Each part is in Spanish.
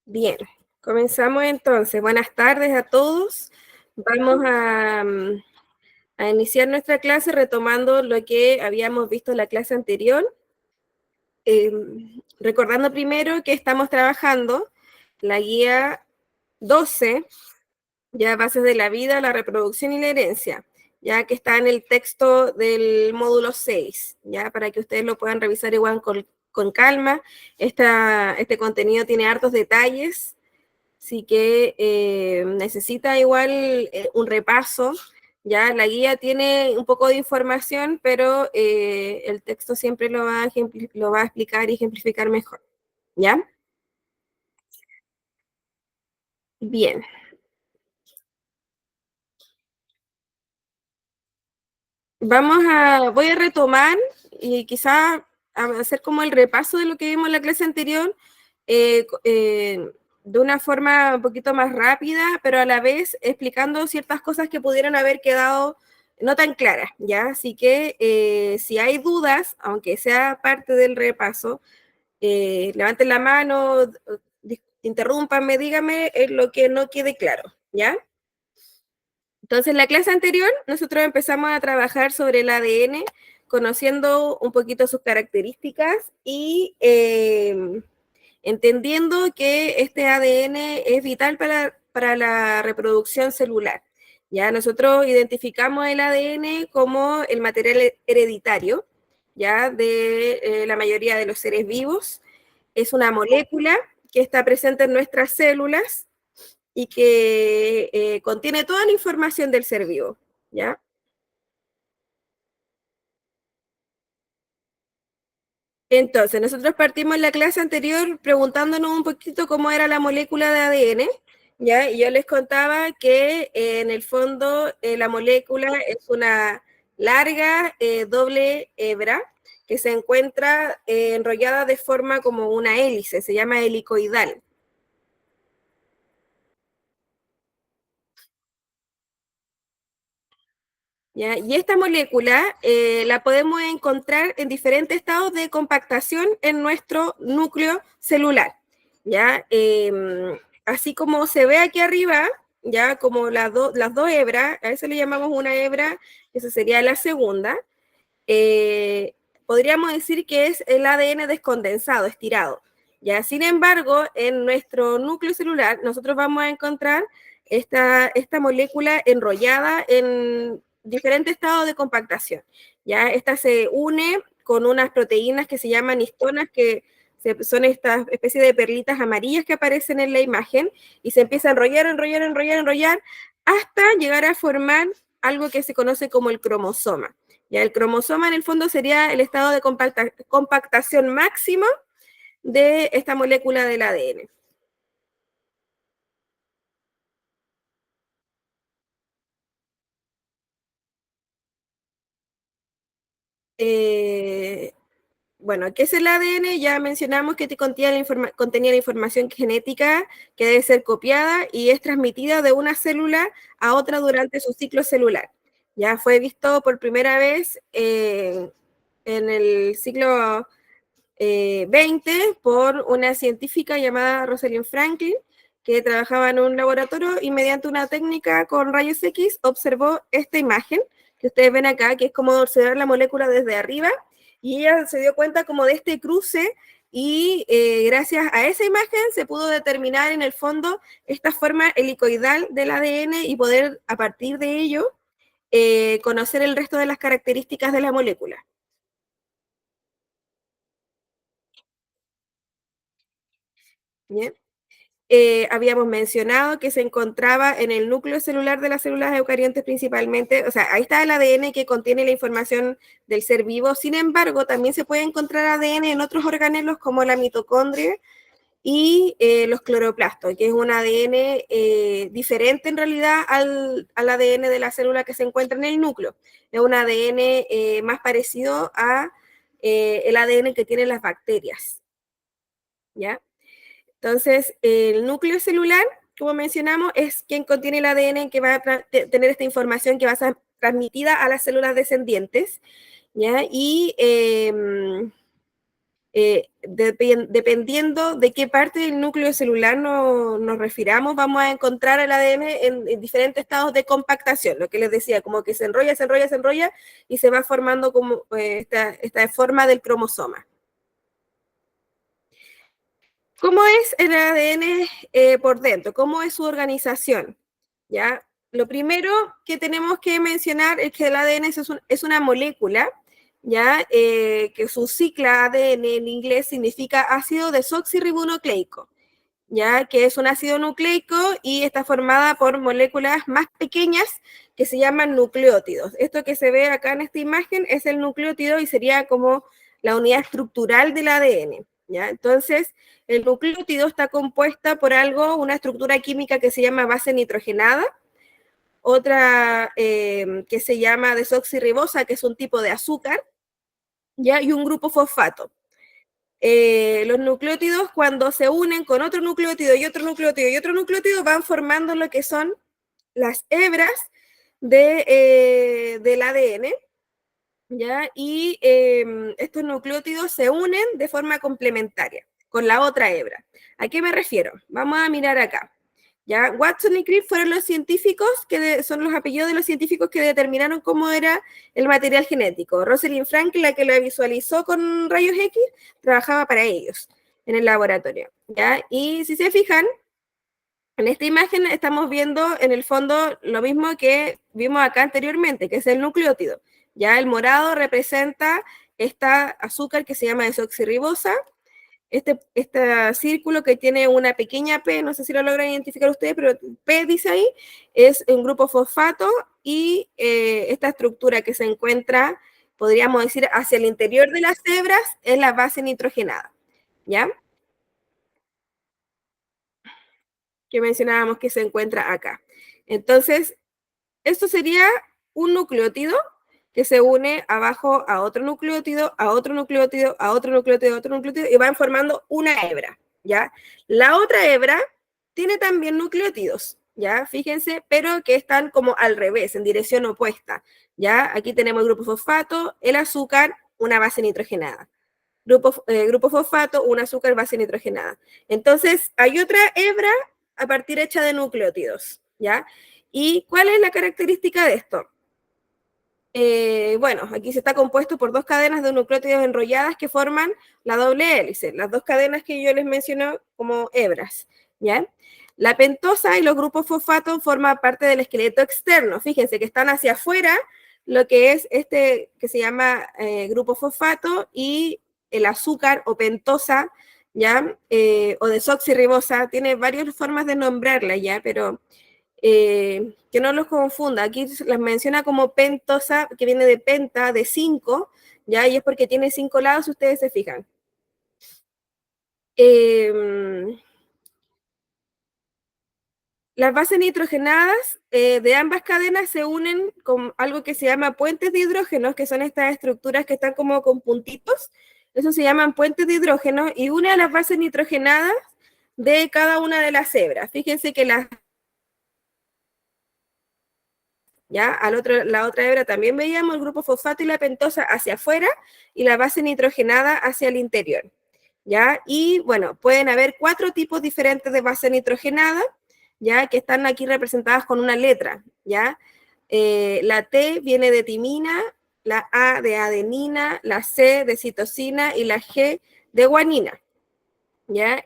Bien, comenzamos entonces. Buenas tardes a todos. Vamos a iniciar nuestra clase retomando lo que habíamos visto en la clase anterior. Recordando primero que estamos trabajando la guía 12, ya bases de la vida, la reproducción y la herencia, ya que está en el texto del módulo 6, ya para que ustedes lo puedan revisar igual con calma. Este contenido tiene hartos detalles. Así que necesita igual un repaso. Ya la guía tiene un poco de información, pero el texto siempre lo va a explicar y ejemplificar mejor. ¿Ya? Bien. Voy a retomar y quizá hacer como el repaso de lo que vimos en la clase anterior, de una forma un poquito más rápida, pero a la vez explicando ciertas cosas que pudieron haber quedado no tan claras, ¿ya? Así que si hay dudas, aunque sea parte del repaso, levanten la mano, interrúmpanme, díganme lo que no quede claro, ¿ya? Entonces, en la clase anterior, nosotros empezamos a trabajar sobre el ADN, conociendo un poquito sus características y entendiendo que este ADN es vital para la reproducción celular. Ya nosotros identificamos el ADN como el material hereditario, ya de la mayoría de los seres vivos. Es una molécula que está presente en nuestras células y que contiene toda la información del ser vivo, ¿ya? Entonces, nosotros partimos en la clase anterior preguntándonos un poquito cómo era la molécula de ADN, ¿ya? Y yo les contaba que en el fondo la molécula es una larga doble hebra que se encuentra enrollada de forma como una hélice, se llama helicoidal. ¿Ya? Y esta molécula la podemos encontrar en diferentes estados de compactación en nuestro núcleo celular. ¿Ya? Así como se ve aquí arriba, ya como las dos hebras, a eso le llamamos una hebra, esa sería la segunda, eh, podríamos decir que es el ADN descondensado, estirado. ¿Ya? Sin embargo, en nuestro núcleo celular, nosotros vamos a encontrar esta molécula enrollada en diferentes estados de compactación. ¿Ya? Esta se une con unas proteínas que se llaman histonas, que son estas especies de perlitas amarillas que aparecen en la imagen, y se empieza a enrollar, enrollar, enrollar, enrollar, hasta llegar a formar algo que se conoce como el cromosoma. Ya el cromosoma en el fondo sería el estado de compactación máximo de esta molécula del ADN. Eh, bueno, ¿qué es el ADN? Ya mencionamos que contenía la información genética que debe ser copiada y es transmitida de una célula a otra durante su ciclo celular. Ya fue visto por primera vez en el siglo 20 por una científica llamada Rosalind Franklin, que trabajaba en un laboratorio y mediante una técnica con rayos X observó esta imagen que ustedes ven acá, que es como observar la molécula desde arriba, y ella se dio cuenta como de este cruce y gracias a esa imagen se pudo determinar en el fondo esta forma helicoidal del ADN y poder a partir de ello conocer el resto de las características de la molécula. ¿Bien? Habíamos mencionado que se encontraba en el núcleo celular de las células eucariontes principalmente, o sea, ahí está el ADN que contiene la información del ser vivo. Sin embargo, también se puede encontrar ADN en otros organelos como la mitocondria y los cloroplastos, que es un ADN diferente en realidad al ADN de la célula que se encuentra en el núcleo. Es un ADN más parecido a el ADN que tienen las bacterias, ¿ya? Entonces, el núcleo celular, como mencionamos, es quien contiene el ADN que va a tener esta información que va a ser transmitida a las células descendientes, ¿ya? Y dependiendo de qué parte del núcleo celular nos refiramos, vamos a encontrar el ADN en diferentes estados de compactación, lo que les decía, como que se enrolla, se enrolla, se enrolla y se va formando como esta forma del cromosoma. ¿Cómo es el ADN por dentro? ¿Cómo es su organización? ¿Ya? Lo primero que tenemos que mencionar es que el ADN es una molécula, ¿ya? Que su sigla ADN en inglés significa ácido desoxirribonucleico, ¿ya? Que es un ácido nucleico y está formada por moléculas más pequeñas que se llaman nucleótidos. Esto que se ve acá en esta imagen es el nucleótido y sería como la unidad estructural del ADN, ¿ya? Entonces, el nucleótido está compuesta por algo, una estructura química que se llama base nitrogenada, otra que se llama desoxirribosa, que es un tipo de azúcar, ¿ya? Y un grupo fosfato. Los nucleótidos cuando se unen con otro nucleótido y otro nucleótido y otro nucleótido van formando lo que son las hebras del ADN, ¿ya? Y estos nucleótidos se unen de forma complementaria con la otra hebra. ¿A qué me refiero? Vamos a mirar acá. ¿Ya? Watson y Crick fueron los científicos son los apellidos de los científicos que determinaron cómo era el material genético. Rosalind Franklin, la que lo visualizó con rayos X, trabajaba para ellos en el laboratorio. ¿Ya? Y si se fijan, en esta imagen estamos viendo en el fondo lo mismo que vimos acá anteriormente, que es el nucleótido. Ya el morado representa esta azúcar que se llama desoxirribosa, este círculo que tiene una pequeña P, no sé si lo logran identificar ustedes, pero P dice ahí, es un grupo fosfato y esta estructura que se encuentra, podríamos decir, hacia el interior de las hebras es la base nitrogenada, ¿ya? Que mencionábamos que se encuentra acá. Entonces, esto sería un nucleótido que se une abajo a otro nucleótido, a otro nucleótido, a otro nucleótido, a otro nucleótido, y van formando una hebra, ¿ya? La otra hebra tiene también nucleótidos, ¿ya? Fíjense, pero que están como al revés, en dirección opuesta, ¿ya? Aquí tenemos el grupo fosfato, el azúcar, una base nitrogenada. Grupo fosfato, un azúcar, base nitrogenada. Entonces, hay otra hebra a partir hecha de nucleótidos, ¿ya? ¿Y cuál es la característica de esto? Bueno, aquí se está compuesto por dos cadenas de nucleótidos enrolladas que forman la doble hélice, las dos cadenas que yo les mencioné como hebras, ¿ya? La pentosa y los grupos fosfatos forman parte del esqueleto externo. Fíjense que están hacia afuera lo que es este que se llama grupo fosfato y el azúcar o pentosa, ¿ya? O desoxirribosa, tiene varias formas de nombrarla, ¿ya? Pero que no los confunda. Aquí las menciona como pentosa, que viene de penta, de 5, ¿ya? Y es porque tiene 5 lados, si ustedes se fijan. Las bases nitrogenadas de ambas cadenas se unen con algo que se llama puentes de hidrógenos, que son estas estructuras que están como con puntitos. Eso se llaman puentes de hidrógeno y une a las bases nitrogenadas de cada una de las hebras. Fíjense que ¿ya? La otra hebra también veíamos el grupo fosfato y la pentosa hacia afuera y la base nitrogenada hacia el interior, ¿ya? Y bueno, pueden haber 4 tipos diferentes de base nitrogenada, ¿ya? Que están aquí representadas con una letra, ¿ya? La T viene de timina, la A de adenina, la C de citosina y la G de guanina, ¿ya?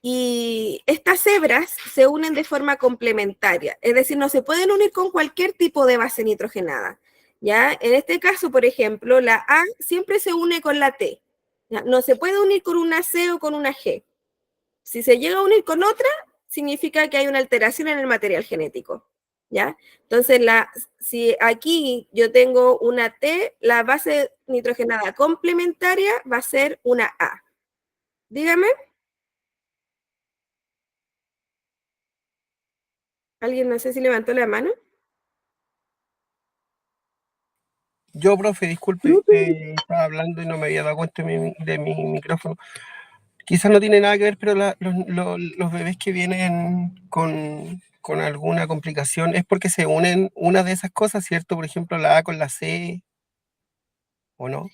Y estas hebras se unen de forma complementaria, es decir, no se pueden unir con cualquier tipo de base nitrogenada. ¿Ya? En este caso, por ejemplo, la A siempre se une con la T. ¿Ya? No se puede unir con una C o con una G. Si se llega a unir con otra, significa que hay una alteración en el material genético. ¿Ya? Entonces, si aquí yo tengo una T, la base nitrogenada complementaria va a ser una A. Dígame. ¿Alguien no sé si levantó la mano? Yo, profe, disculpe, estaba hablando y no me había dado cuenta de mi micrófono. Quizás no tiene nada que ver, pero los bebés que vienen con alguna complicación es porque se unen una de esas cosas, ¿cierto? Por ejemplo, la A con la C, ¿o no?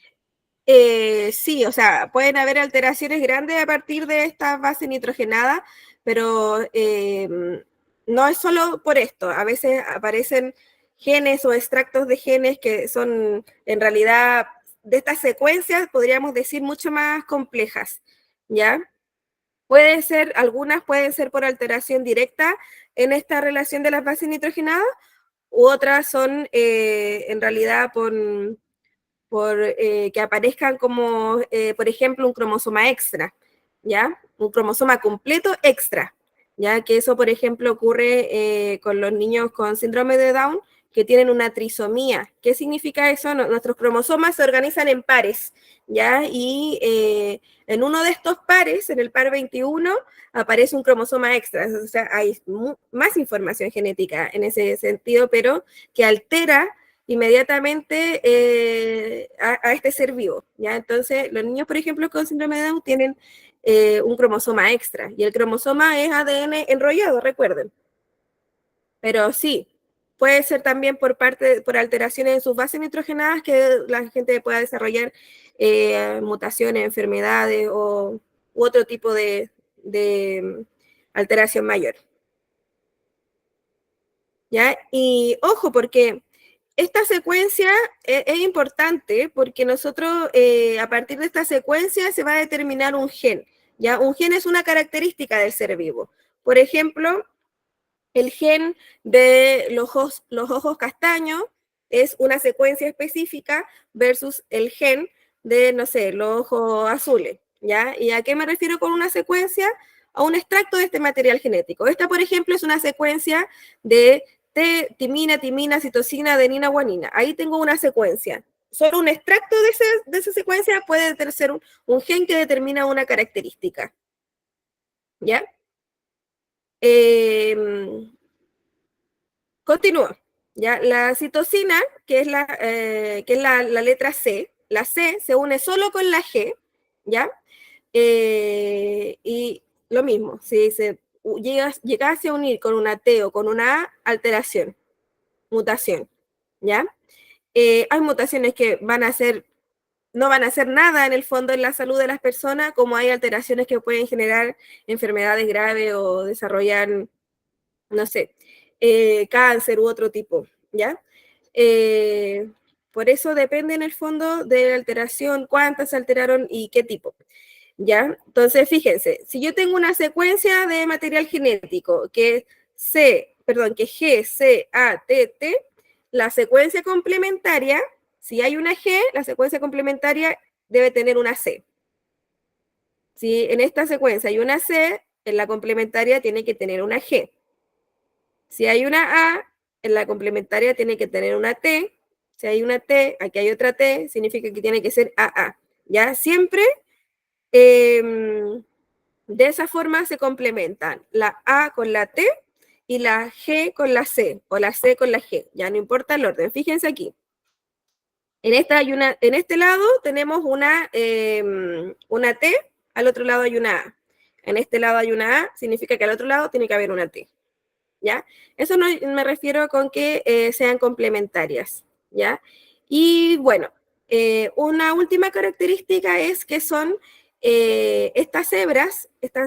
Sí, o sea, pueden haber alteraciones grandes a partir de esta base nitrogenada, pero no es solo por esto. A veces aparecen genes o extractos de genes que son en realidad de estas secuencias, podríamos decir, mucho más complejas, ¿ya? Puede ser, algunas pueden ser por alteración directa en esta relación de las bases nitrogenadas, u otras son en realidad por que aparezcan como, por ejemplo, un cromosoma extra, ¿ya? Un cromosoma completo extra, ¿ya? Que eso, por ejemplo, ocurre con los niños con síndrome de Down que tienen una trisomía. ¿Qué significa eso? Nuestros cromosomas se organizan en pares, ¿ya? Y en uno de estos pares, en el par 21, aparece un cromosoma extra. O sea, hay más información genética en ese sentido, pero que altera inmediatamente a este ser vivo, ¿ya? Entonces, los niños, por ejemplo, con síndrome de Down tienen un cromosoma extra, y el cromosoma es ADN enrollado, recuerden. Pero sí, puede ser también por alteraciones en sus bases nitrogenadas que la gente pueda desarrollar mutaciones, enfermedades u otro tipo de alteración mayor, ¿ya? Y ojo, porque esta secuencia es importante porque nosotros a partir de esta secuencia se va a determinar un gen. ¿Ya? Un gen es una característica del ser vivo. Por ejemplo, el gen de los ojos castaños es una secuencia específica versus el gen de, no sé, los ojos azules. ¿Ya? ¿Y a qué me refiero con una secuencia? A un extracto de este material genético. Esta, por ejemplo, es una secuencia de timina, timina, citosina, adenina, guanina. Ahí tengo una secuencia. Solo un extracto de esa secuencia puede ser un gen que determina una característica. ¿Ya? Continúo. ¿Ya? La citosina, que es la letra C, la C se une solo con la G, ¿ya? Y lo mismo, si se llegase a unir con una T o con una A, alteración, mutación, ¿ya? Hay mutaciones que no van a hacer nada en el fondo en la salud de las personas, como hay alteraciones que pueden generar enfermedades graves o desarrollar, no sé, cáncer u otro tipo, ¿ya? Eh, por eso depende en el fondo de la alteración, cuántas se alteraron y qué tipo. ¿Ya? Entonces, fíjense, si yo tengo una secuencia de material genético que que G, C, A, T, T, la secuencia complementaria, si hay una G, la secuencia complementaria debe tener una C. Si en esta secuencia hay una C, en la complementaria tiene que tener una G. Si hay una A, en la complementaria tiene que tener una T. Si hay una T, aquí hay otra T, significa que tiene que ser AA. ¿Ya? Siempre de esa forma se complementan la A con la T y la G con la C, o la C con la G, ya no importa el orden. Fíjense aquí. En este lado tenemos una T, al otro lado hay una A. En este lado hay una A, significa que al otro lado tiene que haber una T. ¿Ya? Eso no me refiero con que sean complementarias, ¿ya? Y bueno, una última característica es que son estas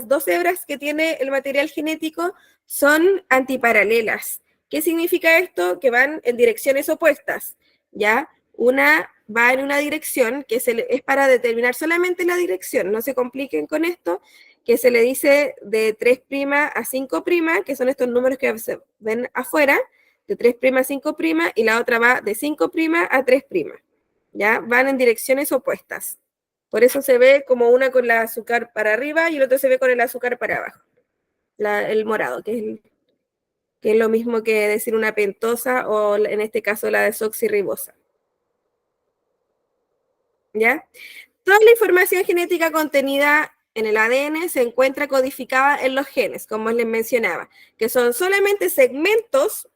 dos hebras que tiene el material genético son antiparalelas. ¿Qué significa esto? Que van en direcciones opuestas, ¿ya? Una va en una dirección que es para determinar solamente la dirección, no se compliquen con esto, que se le dice de 3' a 5', que son estos números que se ven afuera, de 3' a 5', y la otra va de 5' a 3', ¿ya? Van en direcciones opuestas. Por eso se ve como una con el azúcar para arriba y el otro se ve con el azúcar para abajo, el morado, que es lo mismo que decir una pentosa o en este caso la desoxirribosa. ¿Ya? Toda la información genética contenida en el ADN se encuentra codificada en los genes, como les mencionaba, que son solamente segmentos,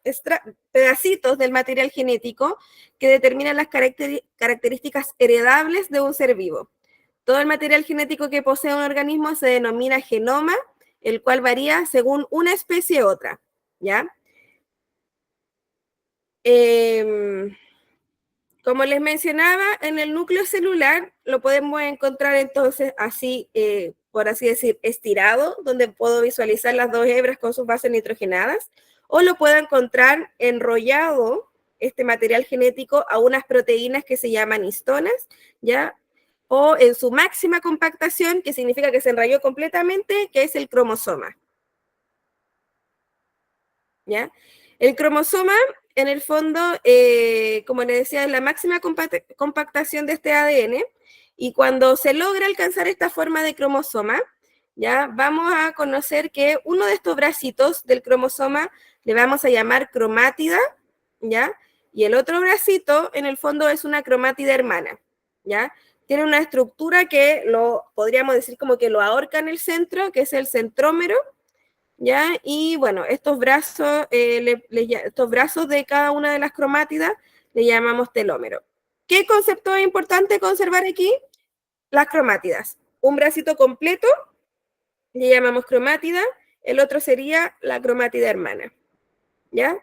pedacitos del material genético que determinan las características heredables de un ser vivo. Todo el material genético que posee un organismo se denomina genoma, el cual varía según una especie u otra, ¿ya? Como les mencionaba, en el núcleo celular lo podemos encontrar entonces así, por así decir, estirado, donde puedo visualizar las dos hebras con sus bases nitrogenadas, o lo puedo encontrar enrollado, este material genético, a unas proteínas que se llaman histonas, ¿ya? O en su máxima compactación, que significa que se enrolló completamente, que es el cromosoma, ¿ya? El cromosoma, en el fondo, como les decía, es la máxima compactación de este ADN, y cuando se logra alcanzar esta forma de cromosoma, ya vamos a conocer que uno de estos bracitos del cromosoma le vamos a llamar cromátida, ¿ya? Y el otro bracito, en el fondo, es una cromátida hermana, ¿ya? Tiene una estructura que lo podríamos decir como que lo ahorca en el centro, que es el centrómero, ¿ya? Y bueno, estos brazos, estos brazos de cada una de las cromátidas le llamamos telómero. ¿Qué concepto es importante conservar aquí? Las cromátidas. Un bracito completo le llamamos cromátida, el otro sería la cromátida hermana, ¿ya?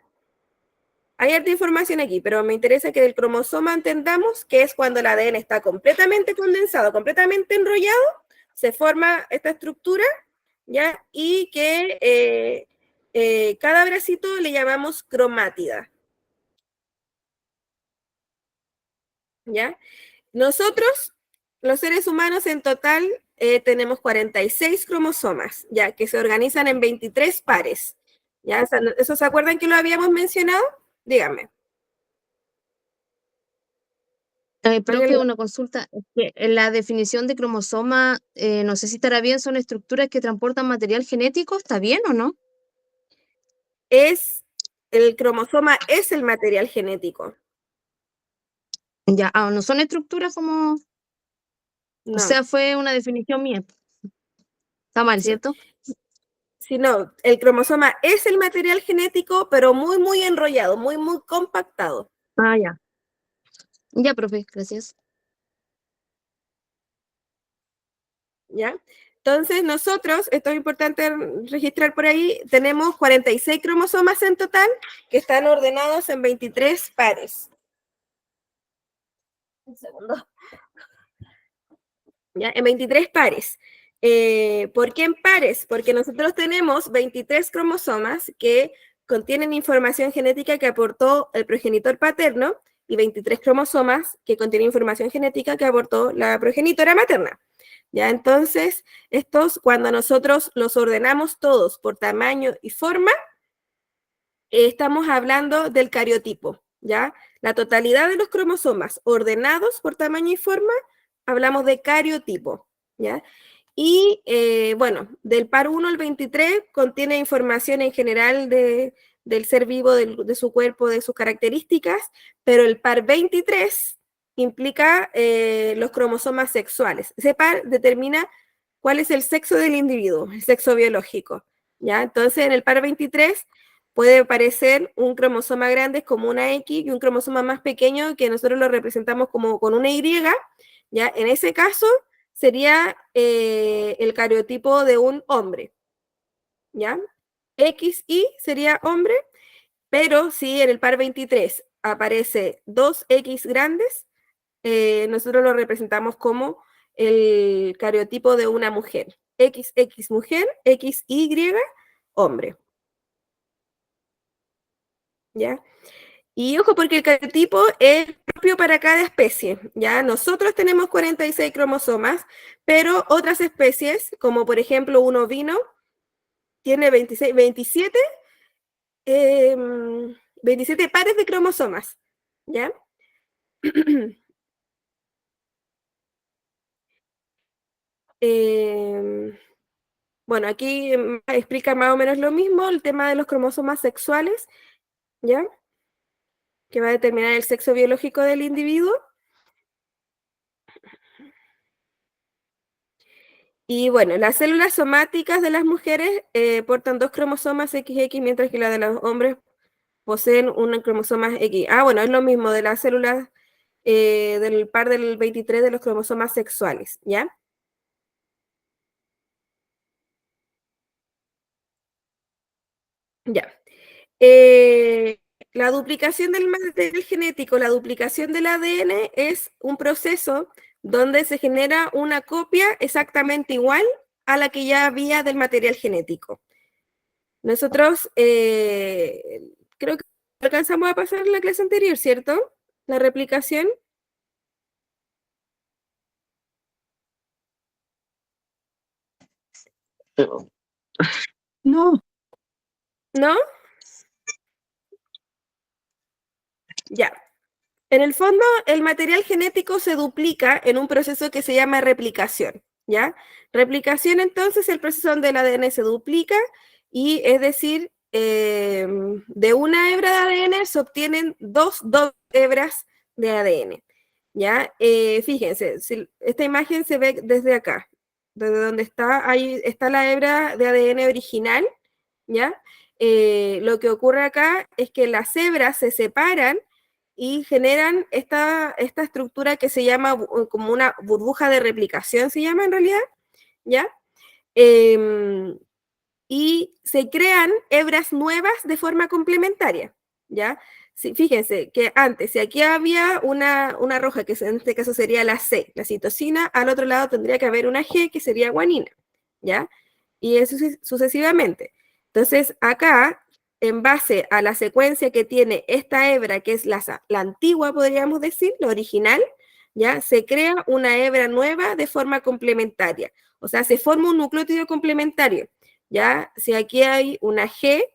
Hay harta información aquí, pero me interesa que del cromosoma entendamos que es cuando el ADN está completamente condensado, completamente enrollado, se forma esta estructura, ¿ya? Y que cada bracito le llamamos cromátida, ¿ya? Nosotros, los seres humanos en total, tenemos 46 cromosomas, ¿ya? Que se organizan en 23 pares, ¿ya? ¿Eso se acuerdan que lo habíamos mencionado? Díganme. Profe, una consulta. Es que en la definición de cromosoma, no sé si estará bien, son estructuras que transportan material genético, ¿está bien o no? El cromosoma es el material genético. Ya, no son estructuras como, o No, sea, fue una definición mía. Está mal, sí. ¿cierto? Sí, no, el cromosoma es el material genético, pero muy, muy enrollado, muy, muy compactado, Ah, ya. Ya, profe, gracias. ¿ya? Entonces, nosotros, esto es importante registrar por ahí, tenemos 46 cromosomas en total que están ordenados en 23 pares. Un segundo. ¿Ya? En 23 pares. ¿Por qué en pares? Porque nosotros tenemos 23 cromosomas que contienen información genética que aportó el progenitor paterno y 23 cromosomas que contienen información genética que aportó la progenitora materna. ¿Ya? Entonces, estos, cuando nosotros los ordenamos todos por tamaño y forma, estamos hablando del cariotipo, ¿ya? La totalidad de los cromosomas ordenados por tamaño y forma, hablamos de cariotipo, ¿ya? Y bueno, del par 1 al 23 contiene información en general del ser vivo, de su cuerpo, de sus características, pero el par 23 implica los cromosomas sexuales. Ese par determina cuál es el sexo del individuo, el sexo biológico, ¿ya? Entonces, en el par 23 puede aparecer un cromosoma grande como una X y un cromosoma más pequeño que nosotros lo representamos como con una Y, ¿ya? En ese caso sería el cariotipo de un hombre, ¿ya? XY sería hombre, pero si en el par 23 aparece dos X grandes, nosotros lo representamos como el cariotipo de una mujer. XX mujer, XY hombre, ¿ya? Y ojo, porque el cariotipo es propio para cada especie, ¿ya? Nosotros tenemos 46 cromosomas, pero otras especies, como por ejemplo un ovino, tiene 26, 27 pares de cromosomas, ¿ya? Bueno, aquí explica más o menos lo mismo, el tema de los cromosomas sexuales, ¿ya? Que va a determinar el sexo biológico del individuo. Y bueno, las células somáticas de las mujeres portan dos cromosomas XX, mientras que las de los hombres poseen un cromosoma X. Ah, bueno, es lo mismo de las células del par del 23 de los cromosomas sexuales, ¿ya? Ya. la duplicación del material genético, la duplicación del ADN es un proceso donde se genera una copia exactamente igual a la que ya había del material genético. Nosotros creo que alcanzamos a pasar la clase anterior, ¿cierto? La replicación. No. ¿No? Ya. En el fondo, el material genético se duplica en un proceso que se llama replicación, ¿ya? Replicación, entonces, es el proceso donde el ADN se duplica y, es decir, de una hebra de ADN se obtienen dos hebras de ADN, ¿ya? Fíjense, si esta imagen se ve desde acá, desde donde está, ahí está la hebra de ADN original, ¿ya? Lo que ocurre acá es que las hebras se separan y generan esta estructura que se llama como una burbuja de replicación, se llama en realidad, ¿ya? Y se crean hebras nuevas de forma complementaria, ¿ya? Sí, fíjense que antes, si aquí había una roja, que en este caso sería la C, la citosina, al otro lado tendría que haber una G, que sería guanina, ¿ya? Y eso sucesivamente. Entonces, acá, en base a la secuencia que tiene esta hebra, que es la antigua, podríamos decir, la original, ¿ya? Se crea una hebra nueva de forma complementaria. O sea, se forma un nucleótido complementario, ¿ya? Si aquí hay una G,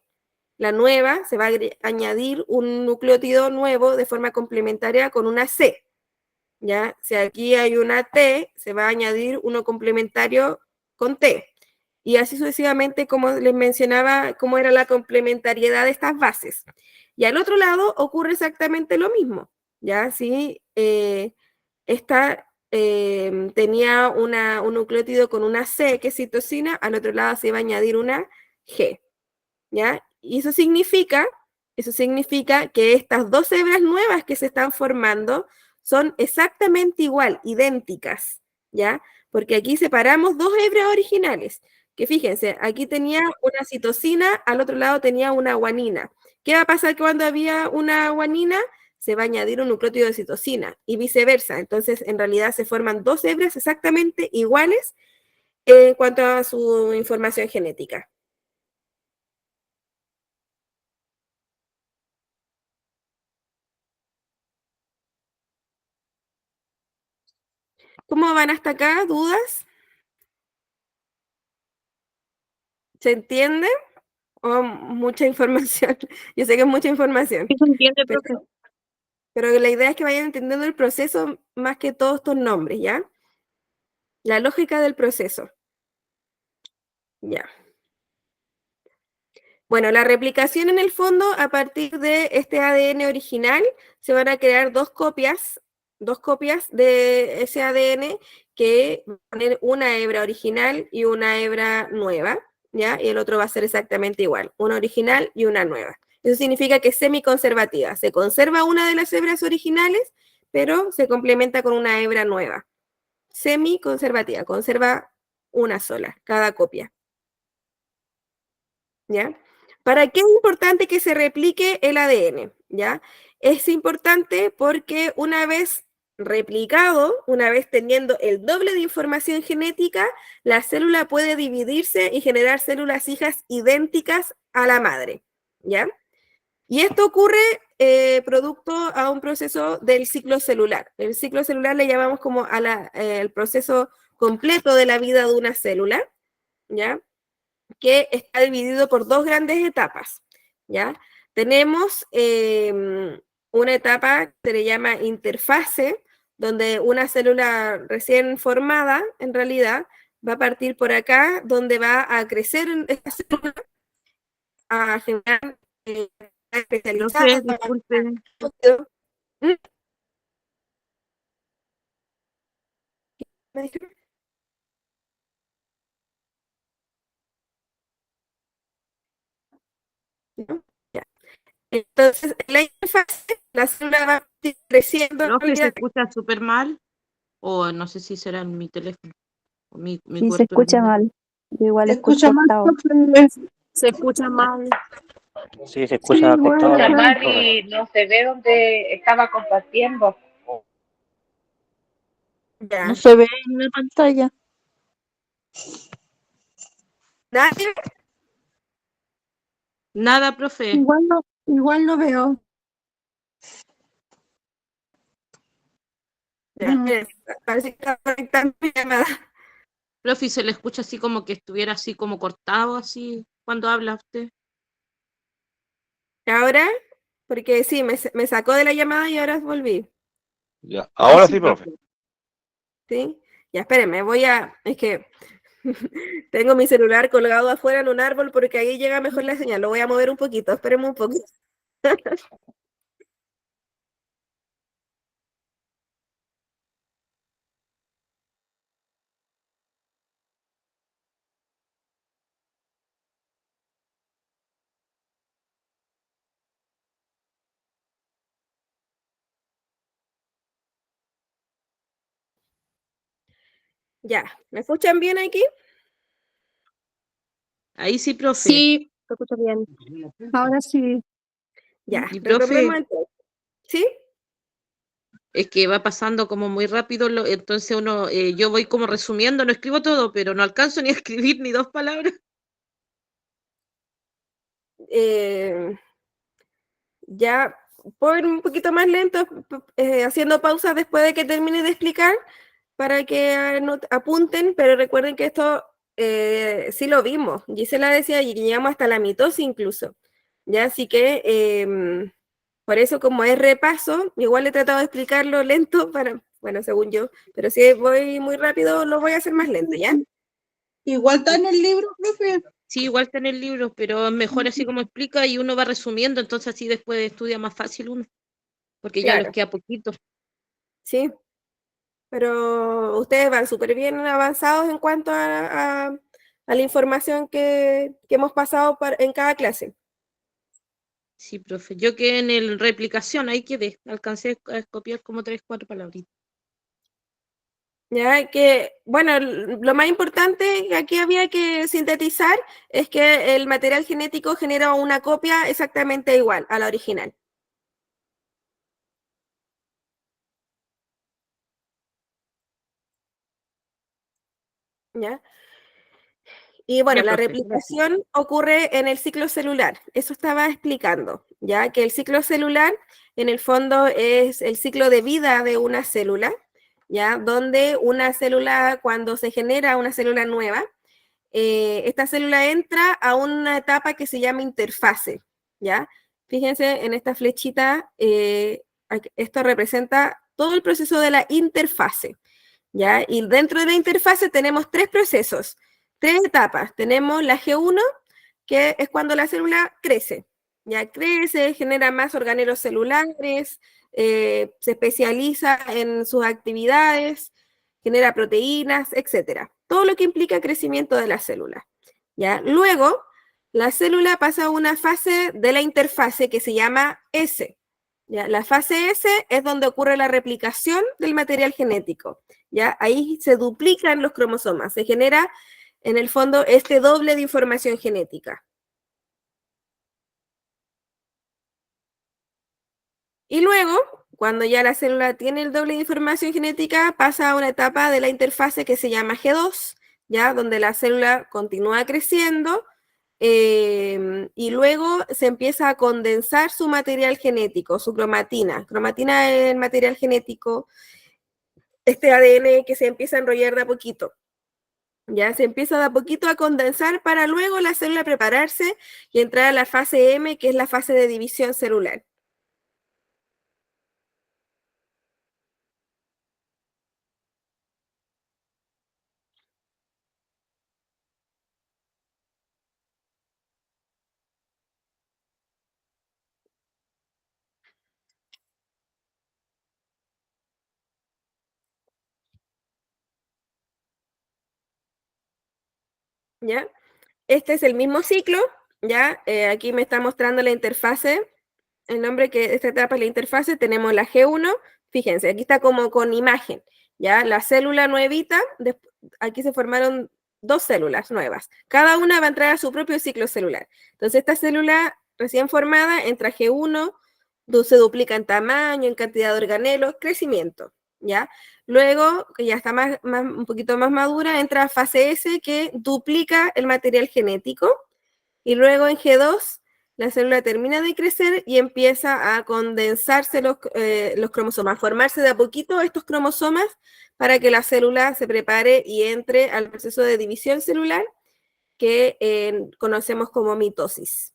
la nueva, se va a añadir un nucleótido nuevo de forma complementaria con una C, ¿ya? Si aquí hay una T, se va a añadir uno complementario con T. Y así sucesivamente, como les mencionaba, cómo era la complementariedad de estas bases. Y al otro lado ocurre exactamente lo mismo, ¿ya? Si esta tenía un nucleótido con una C, que es citosina, al otro lado se iba a añadir una G, ¿ya? Y eso significa que estas dos hebras nuevas que se están formando son exactamente igual, idénticas, ¿ya? Porque aquí separamos dos hebras originales, que fíjense, aquí tenía una citosina, al otro lado tenía una guanina. ¿Qué va a pasar cuando había una guanina? Se va a añadir un nucleótido de citosina y viceversa. Entonces, en realidad se forman dos hebras exactamente iguales en cuanto a su información genética. ¿Cómo van hasta acá? ¿Dudas? ¿Se entiende? ¿O mucha información? Yo sé que es mucha información, ¿Sí se entiende, profe? pero la idea es que vayan entendiendo el proceso más que todos estos nombres, ¿ya? La lógica del proceso. Ya. Bueno, la replicación en el fondo, a partir de este ADN original, se van a crear dos copias de ese ADN que van a tener una hebra original y una hebra nueva, ¿ya? Y el otro va a ser exactamente igual, una original y una nueva. Eso significa que es semiconservativa. Se conserva una de las hebras originales, pero se complementa con una hebra nueva. Semiconservativa, conserva una sola, cada copia. ¿Ya? ¿Para qué es importante que se replique el ADN? ¿Ya? Es importante porque una vez replicado, una vez teniendo el doble de información genética, la célula puede dividirse y generar células hijas idénticas a la madre, ¿ya? Y esto ocurre producto a un proceso del ciclo celular. El ciclo celular le llamamos como el proceso completo de la vida de una célula, ¿ya? Que está dividido por dos grandes etapas, ¿ya? Tenemos una etapa que se le llama interfase, donde una célula recién formada, en realidad, va a partir por acá, donde va a crecer esta célula, a generar Profe, especializada. disculpe. ¿Me dijeron? ¿No? Ya. Entonces, en la interfase, la célula va creciendo en Profe, se realidad. escucha súper mal. O no sé si será en mi teléfono. O mi Sí, se escucha cobertura. mal. Yo igual Se escucho escucha mal, cortado. profe. Se escucha mal. Sí, se escucha Sí, cortado. bueno, La el claro. profe. Mari no se ve donde estaba compartiendo. No Ya. se ve en la pantalla. ¿Nadie? Nada, profe. Igual no veo. Ya, parece que está conectando mi llamada. Profe, se le escucha así como que estuviera así como cortado, así, cuando habla usted. Ahora, porque sí, me sacó de la llamada y ahora volví. Ya. Ahora Sí, sí, profe. ¿Sí? Ya, espérenme, es que tengo mi celular colgado afuera en un árbol porque ahí llega mejor la señal. Lo voy a mover un poquito, espérenme un poquito. Ya, ¿me escuchan bien aquí? Ahí sí, profe. Sí, se escucha bien. Ahora sí. Ya, Y retomemos profe, entonces. ¿Sí? es que va pasando como muy rápido, entonces yo voy como resumiendo, no escribo todo, pero no alcanzo ni a escribir ni 2 palabras. Ya, puedo ir un poquito más lento, haciendo pausas después de que termine de explicar para que apunten, pero recuerden que esto sí lo vimos. Gisela decía y llegamos hasta la mitosis incluso. Ya, así que por eso como es repaso, igual he tratado de explicarlo lento bueno, según yo, pero si voy muy rápido lo voy a hacer más lento, ¿ya? Igual está en el libro, profe. Sí, igual está en el libro, pero es mejor así como explica y uno va resumiendo, entonces así después estudia más fácil uno, porque ya les Claro, queda poquito. sí, pero ustedes van súper bien avanzados en cuanto a la información que hemos pasado en cada clase. Sí, profe. Yo quedé en el replicación, ahí quedé. Alcancé a copiar como 3, 4 palabritas. Ya que, bueno, lo más importante que aquí había que sintetizar es que el material genético genera una copia exactamente igual a la original. ¿Ya? Y bueno, Ya, la profe. replicación ocurre en el ciclo celular. Eso estaba explicando, ya que el ciclo celular en el fondo es el ciclo de vida de una célula, ya donde una célula, cuando se genera una célula nueva, esta célula entra a una etapa que se llama interfase, ¿ya? Fíjense en esta flechita, esto representa todo el proceso de la interfase, ¿ya? Y dentro de la interfase tenemos 3 procesos, 3 etapas. Tenemos la G1, que es cuando la célula crece, ya crece, genera más organelos celulares, se especializa en sus actividades, genera proteínas, etcétera. Todo lo que implica crecimiento de la célula. ¿Ya? Luego, la célula pasa a una fase de la interfase que se llama S. ¿Ya? La fase S es donde ocurre la replicación del material genético. ¿Ya? Ahí se duplican los cromosomas, se genera en el fondo este doble de información genética. Y luego, cuando ya la célula tiene el doble de información genética, pasa a una etapa de la interfase que se llama G2, ¿ya? Donde la célula continúa creciendo y luego se empieza a condensar su material genético, su cromatina. Cromatina es el material genético, este ADN que se empieza a enrollar de a poquito. Ya se empieza de a poquito a condensar para luego la célula prepararse y entrar a la fase M, que es la fase de división celular. ¿Ya? Este es el mismo ciclo, ¿ya? Aquí me está mostrando la interfase, el nombre que esta etapa es la interfase, tenemos la G1, fíjense, aquí está como con imagen, ¿ya? La célula nuevita, aquí se formaron 2 células nuevas, cada una va a entrar a su propio ciclo celular. Entonces esta célula recién formada, entra G1, se duplica en tamaño, en cantidad de organelos, crecimiento, ¿ya? Luego, que ya está un poquito más madura, entra fase S, que duplica el material genético, y luego en G2, la célula termina de crecer y empieza a condensarse los cromosomas, a formarse de a poquito estos cromosomas para que la célula se prepare y entre al proceso de división celular que conocemos como mitosis.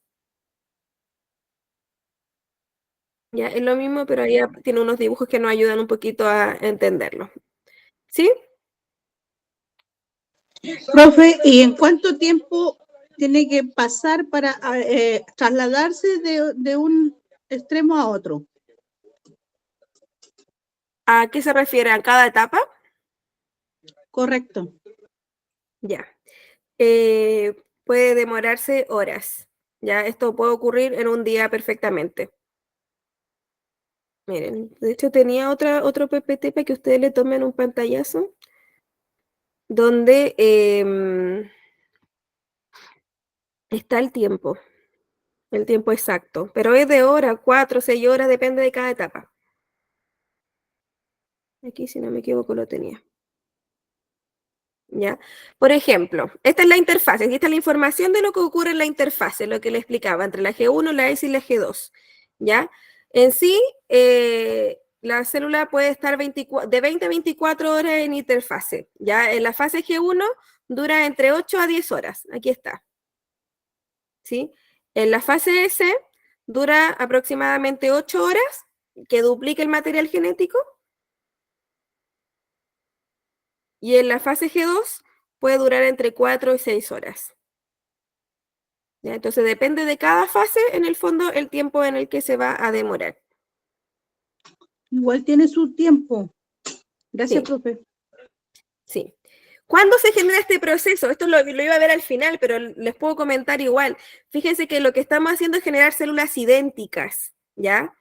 Ya, es lo mismo, pero ahí tiene unos dibujos que nos ayudan un poquito a entenderlo. ¿Sí? Profe, ¿y en cuánto tiempo tiene que pasar para trasladarse de un extremo a otro? ¿A qué se refiere? ¿A cada etapa? Correcto. Ya. Puede demorarse horas. Ya, esto puede ocurrir en un día perfectamente. Miren, de hecho tenía otro PPT para que ustedes le tomen un pantallazo donde está el tiempo exacto, pero es de hora, 4 o 6 horas, depende de cada etapa. Aquí, si no me equivoco, lo tenía. ¿Ya? Por ejemplo, esta es la interfaz, aquí está la información de lo que ocurre en la interfaz, lo que le explicaba, entre la G1, la S y la G2. ¿Ya? En sí, la célula puede estar de 20 a 24 horas en interfase. ¿Ya? En la fase G1 dura entre 8 a 10 horas. Aquí está. ¿Sí? En la fase S dura aproximadamente 8 horas, que duplica el material genético. Y en la fase G2 puede durar entre 4 y 6 horas. ¿Ya? Entonces depende de cada fase, en el fondo, el tiempo en el que se va a demorar. Igual tiene su tiempo. Gracias, Sí. profe. Sí. ¿Cuándo se genera este proceso? Esto lo iba a ver al final, pero les puedo comentar igual. Fíjense que lo que estamos haciendo es generar células idénticas, ¿ya?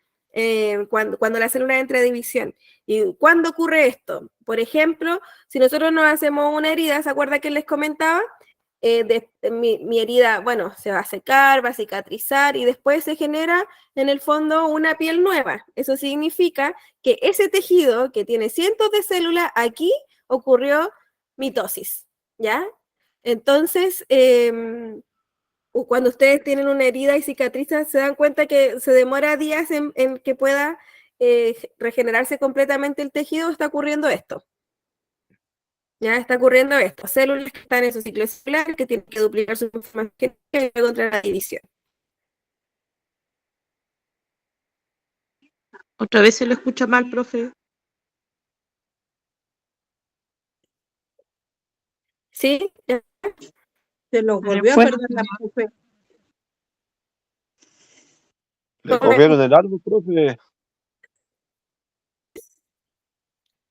Cuando la célula entra a división. ¿Y cuándo ocurre esto? Por ejemplo, si nosotros nos hacemos una herida, ¿se acuerda que les comentaba? Mi herida, bueno, se va a secar, va a cicatrizar y después se genera en el fondo una piel nueva. Eso significa que ese tejido que tiene cientos de células, aquí ocurrió mitosis, ¿ya? Entonces, cuando ustedes tienen una herida y cicatriza, se dan cuenta que se demora días en que pueda regenerarse completamente el tejido. Está ocurriendo esto. Ya está ocurriendo esto. Células que están en su ciclo celular, que tienen que duplicar su información genética contra la división. Otra vez se lo escucha mal, profe. ¿Sí? ¿Ya? Se los volvió a perder la profe. Le comieron el árbol, profe.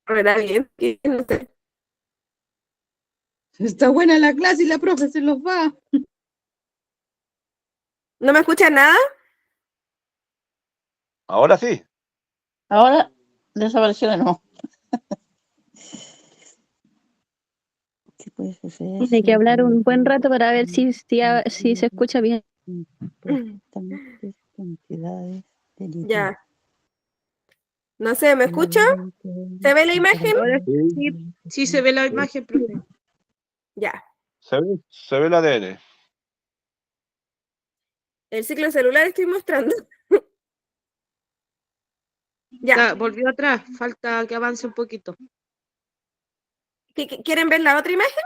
¿Verdad? Bien. No sé. Está buena la clase y la profe se los va. ¿No me escuchan nada? Ahora sí. Ahora desapareció de nuevo. ¿Qué puede suceder? Tiene que hablar un buen rato para ver si se escucha bien. Cantidades de Ya. No sé, ¿me escucha? ¿Se ve la imagen? Ahora sí se ve la imagen, profe. Ya. Se ve el ADN. El ciclo celular estoy mostrando. Ya. Volvió atrás, falta que avance un poquito. ¿Quieren ver la otra imagen?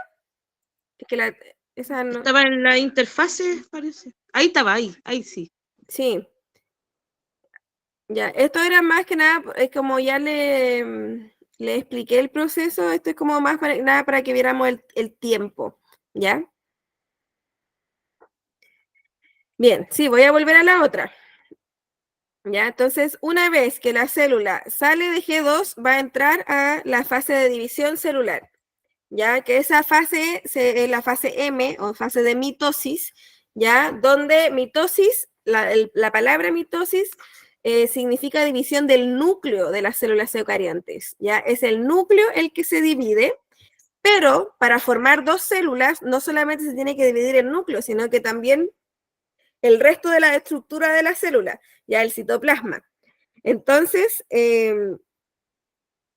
Es que esa no. Estaba en la interfase, parece. Ahí estaba, ahí sí. Sí. Ya, esto era más que nada, como ya le expliqué el proceso, esto es como más nada para que viéramos el tiempo, ¿ya? Bien, sí, voy a volver a la otra. Ya, entonces, una vez que la célula sale de G2, va a entrar a la fase de división celular, ya que esa fase es la fase M, o fase de mitosis, ya, donde mitosis, la palabra mitosis significa división del núcleo de las células eucariontes, ya, es el núcleo el que se divide, pero para formar dos células, no solamente se tiene que dividir el núcleo, sino que también el resto de la estructura de la célula, ya el citoplasma. Entonces,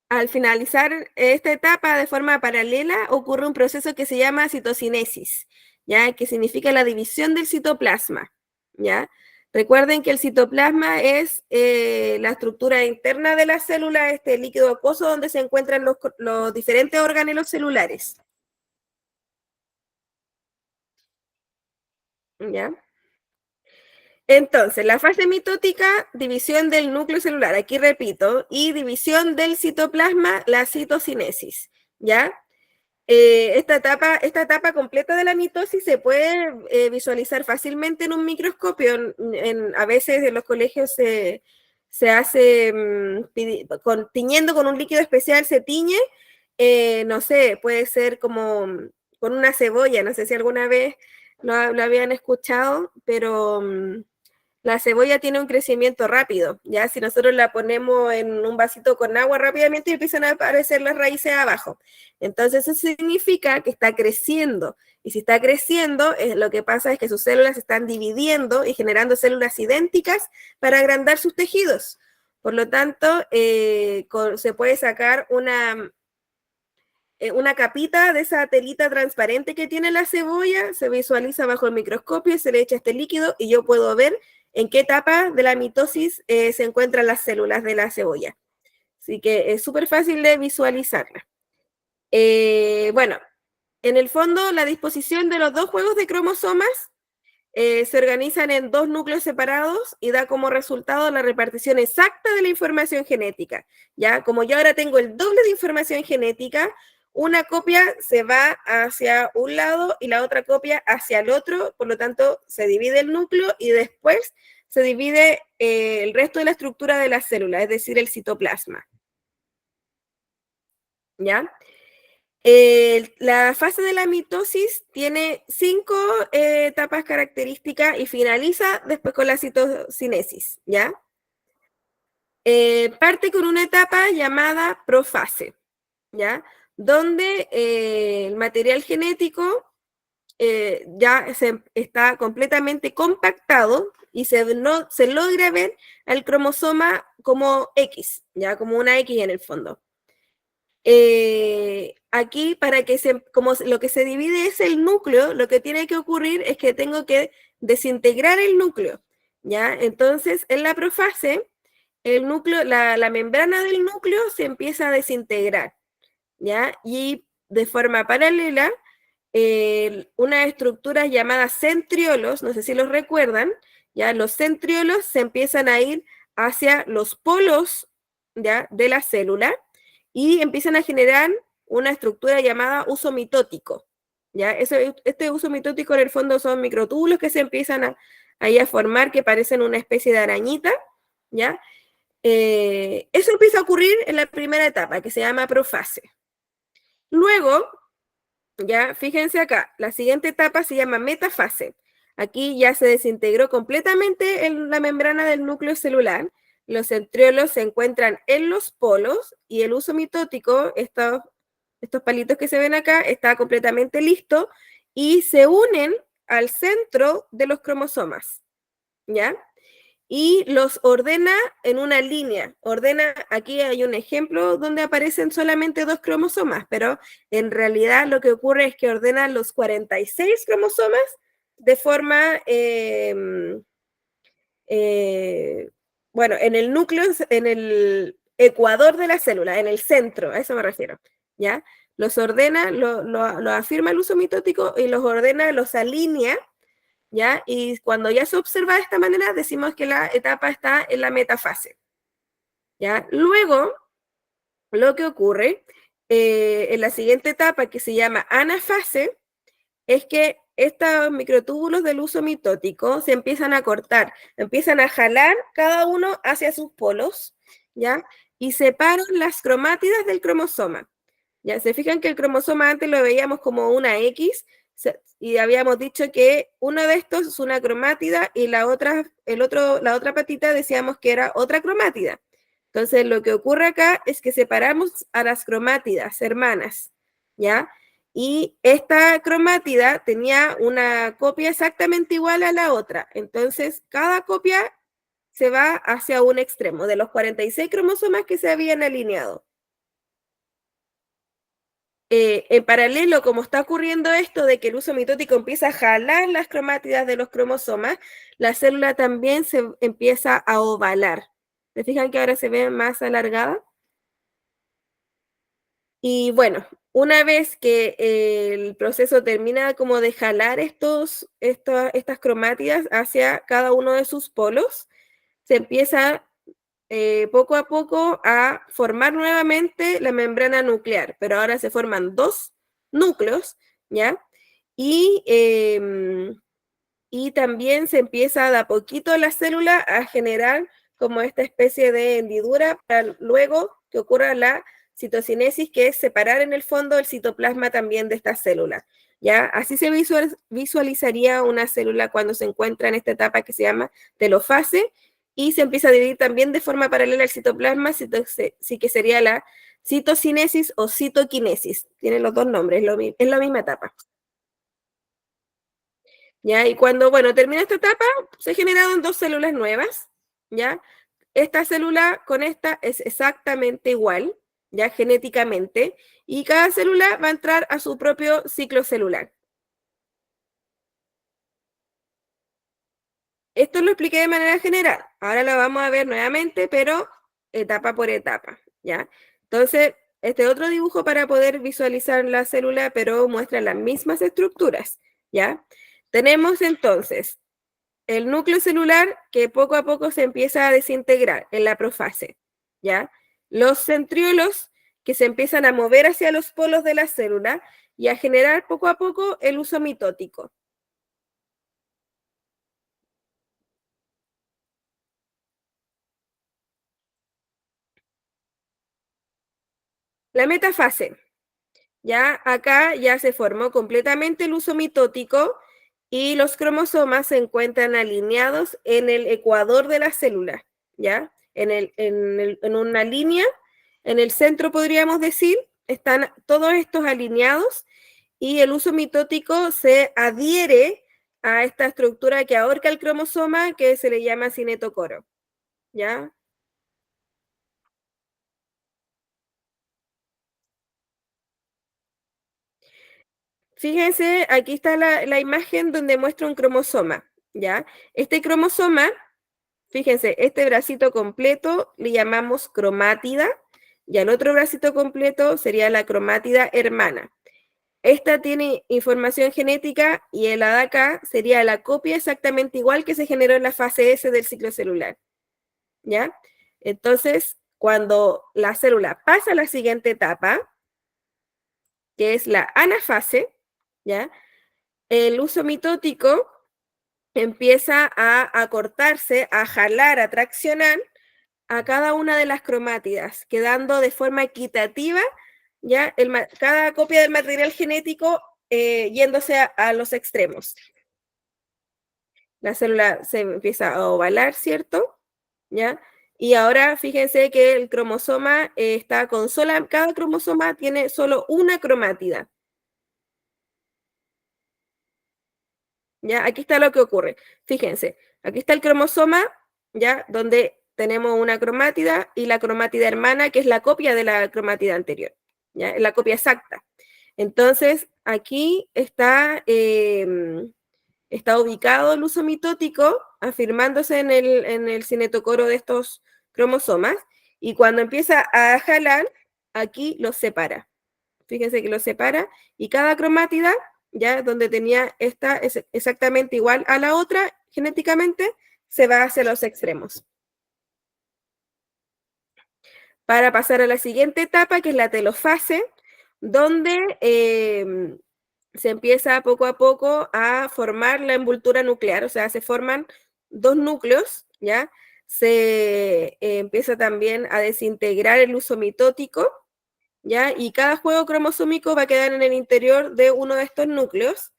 al finalizar esta etapa de forma paralela, ocurre un proceso que se llama citocinesis, ¿ya? Que significa la división del citoplasma, ¿ya? Recuerden que el citoplasma es la estructura interna de la célula, este líquido acuoso donde se encuentran los diferentes organelos celulares. ¿Ya? Entonces, la fase mitótica, división del núcleo celular, aquí repito, y división del citoplasma, la citocinesis, ¿ya? Esta etapa completa de la mitosis se puede visualizar fácilmente en un microscopio. A veces en los colegios se hace tiñendo con un líquido especial, se tiñe, no sé, puede ser como con una cebolla, no sé si alguna vez lo habían escuchado, pero la cebolla tiene un crecimiento rápido, ¿ya? Si nosotros la ponemos en un vasito con agua rápidamente empiezan a aparecer las raíces abajo. Entonces eso significa que está creciendo. Y si está creciendo, lo que pasa es que sus células se están dividiendo y generando células idénticas para agrandar sus tejidos. Por lo tanto, se puede sacar una capita de esa telita transparente que tiene la cebolla, se visualiza bajo el microscopio, se le echa este líquido y yo puedo ver en qué etapa de la mitosis se encuentran las células de la cebolla. Así que es súper fácil de visualizarla. Bueno, en el fondo la disposición de los dos juegos de cromosomas se organizan en dos núcleos separados y da como resultado la repartición exacta de la información genética. ¿Ya? Como yo ahora tengo el doble de información genética, una copia se va hacia un lado y la otra copia hacia el otro, por lo tanto se divide el núcleo y después se divide el resto de la estructura de la célula, es decir, el citoplasma. ¿Ya? La fase de la mitosis tiene 5 etapas características y finaliza después con la citocinesis, ¿ya? Parte con una etapa llamada profase, ¿ya? Donde el material genético ya está completamente compactado y se logra ver al cromosoma como X, ¿ya? Como una X en el fondo. Aquí, como lo que se divide es el núcleo, lo que tiene que ocurrir es que tengo que desintegrar el núcleo, ¿ya? Entonces, en la profase, el núcleo, la membrana del núcleo se empieza a desintegrar, ¿ya? Y de forma paralela, unas estructuras llamadas centriolos, no sé si los recuerdan, ¿ya? Los centriolos se empiezan a ir hacia los polos, ¿ya? De la célula, y empiezan a generar una estructura llamada uso mitótico, ¿ya? Este uso mitótico en el fondo son microtúbulos que se empiezan ahí a formar, que parecen una especie de arañita, ¿ya? Eso empieza a ocurrir en la primera etapa, que se llama profase. Luego, ya, fíjense acá, la siguiente etapa se llama metafase. Aquí ya se desintegró completamente la membrana del núcleo celular. Los centriolos se encuentran en los polos y el uso mitótico, estos palitos que se ven acá, está completamente listo y se unen al centro de los cromosomas, ¿ya? Y los ordena en una línea. Aquí hay un ejemplo donde aparecen solamente 2 cromosomas, pero en realidad lo que ocurre es que ordena los 46 cromosomas de forma, bueno, en el núcleo, en el ecuador de la célula, en el centro, a eso me refiero, ¿ya? Los ordena, lo afirma el uso mitótico y los ordena, los alinea, ¿ya? Y cuando ya se observa de esta manera, decimos que la etapa está en la metafase, ¿ya? Luego, lo que ocurre en la siguiente etapa, que se llama anafase, es que estos microtúbulos del uso mitótico se empiezan a cortar, empiezan a jalar cada uno hacia sus polos, ¿ya? Y separan las cromátidas del cromosoma. Ya se fijan que el cromosoma antes lo veíamos como una X, y habíamos dicho que uno de estos es una cromátida y la otra patita decíamos que era otra cromátida. Entonces lo que ocurre acá es que separamos a las cromátidas hermanas, ¿ya? Y esta cromátida tenía una copia exactamente igual a la otra. Entonces, cada copia se va hacia un extremo de los 46 cromosomas que se habían alineado. En paralelo, como está ocurriendo esto de que el uso mitótico empieza a jalar las cromátidas de los cromosomas, la célula también se empieza a ovalar. ¿Se fijan que ahora se ve más alargada? Y bueno, una vez que el proceso termina como de jalar estas cromátidas hacia cada uno de sus polos, se empieza poco a poco a formar nuevamente la membrana nuclear, pero ahora se forman dos núcleos, ¿ya? Y también se empieza de a poquito la célula a generar como esta especie de hendidura para luego que ocurra la citocinesis, que es separar en el fondo el citoplasma también de esta célula, ¿ya? Así se visualizaría una célula cuando se encuentra en esta etapa que se llama telofase, y se empieza a dividir también de forma paralela al citoplasma, sí que sería la citocinesis o citoquinesis. Tienen los dos nombres, es la misma etapa. ¿Ya? Y cuando, bueno, termina esta etapa, se generaron dos células nuevas, ¿ya? Esta célula con esta es exactamente igual, ya genéticamente, y cada célula va a entrar a su propio ciclo celular. Esto lo expliqué de manera general, ahora lo vamos a ver nuevamente, pero etapa por etapa, ¿ya? Entonces, este otro dibujo para poder visualizar la célula, pero muestra las mismas estructuras, ¿ya? Tenemos entonces el núcleo celular que poco a poco se empieza a desintegrar en la profase, ¿ya? Los centriolos que se empiezan a mover hacia los polos de la célula y a generar poco a poco el uso mitótico. La metafase, ya acá ya se formó completamente el uso mitótico y los cromosomas se encuentran alineados en el ecuador de la célula, ¿ya? En una línea, en el centro podríamos decir, están todos estos alineados y el uso mitótico se adhiere a esta estructura que ahorca el cromosoma, que se le llama cinetocoro, ¿ya? Fíjense, aquí está la imagen donde muestra un cromosoma, ¿ya? Este cromosoma, fíjense, este bracito completo le llamamos cromátida, y al otro bracito completo sería la cromátida hermana. Esta tiene información genética y la de acá sería la copia exactamente igual que se generó en la fase S del ciclo celular, ¿ya? Entonces, cuando la célula pasa a la siguiente etapa, que es la anafase, ¿ya? El uso mitótico empieza a acortarse, a jalar, a traccionar a cada una de las cromátidas, quedando de forma equitativa, ¿ya? Cada copia del material genético yéndose a los extremos. La célula se empieza a ovalar, ¿cierto? ¿Ya? Y ahora fíjense que el cromosoma está con cada cromosoma tiene solo una cromátida. ¿Ya? Aquí está lo que ocurre. Fíjense, aquí está el cromosoma, ¿ya? Donde tenemos una cromátida y la cromátida hermana, que es la copia de la cromátida anterior, ¿ya? Es la copia exacta. Entonces, aquí está ubicado el uso mitótico, afirmándose en el cinetocoro de estos cromosomas, y cuando empieza a jalar, aquí los separa. Fíjense que los separa, y cada cromátida, ya donde tenía esta es exactamente igual a la otra genéticamente, se va hacia los extremos. Para pasar a la siguiente etapa, que es la telofase, donde se empieza poco a poco a formar la envoltura nuclear, o sea, se forman dos núcleos, ¿ya? Se empieza también a desintegrar el uso mitótico, ¿ya? Y cada juego cromosómico va a quedar en el interior de uno de estos núcleos,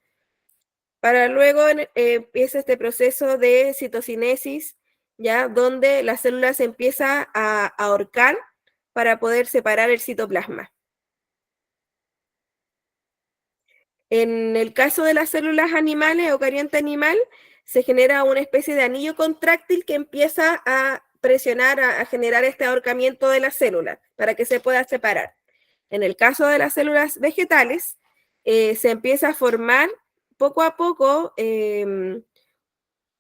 para luego empieza este proceso de citocinesis, ¿ya? Donde la célula se empieza a ahorcar para poder separar el citoplasma. En el caso de las células animales, eucarionte animal, se genera una especie de anillo contráctil que empieza a presionar, a generar este ahorcamiento de la célula para que se pueda separar. En el caso de las células vegetales, se empieza a formar poco a poco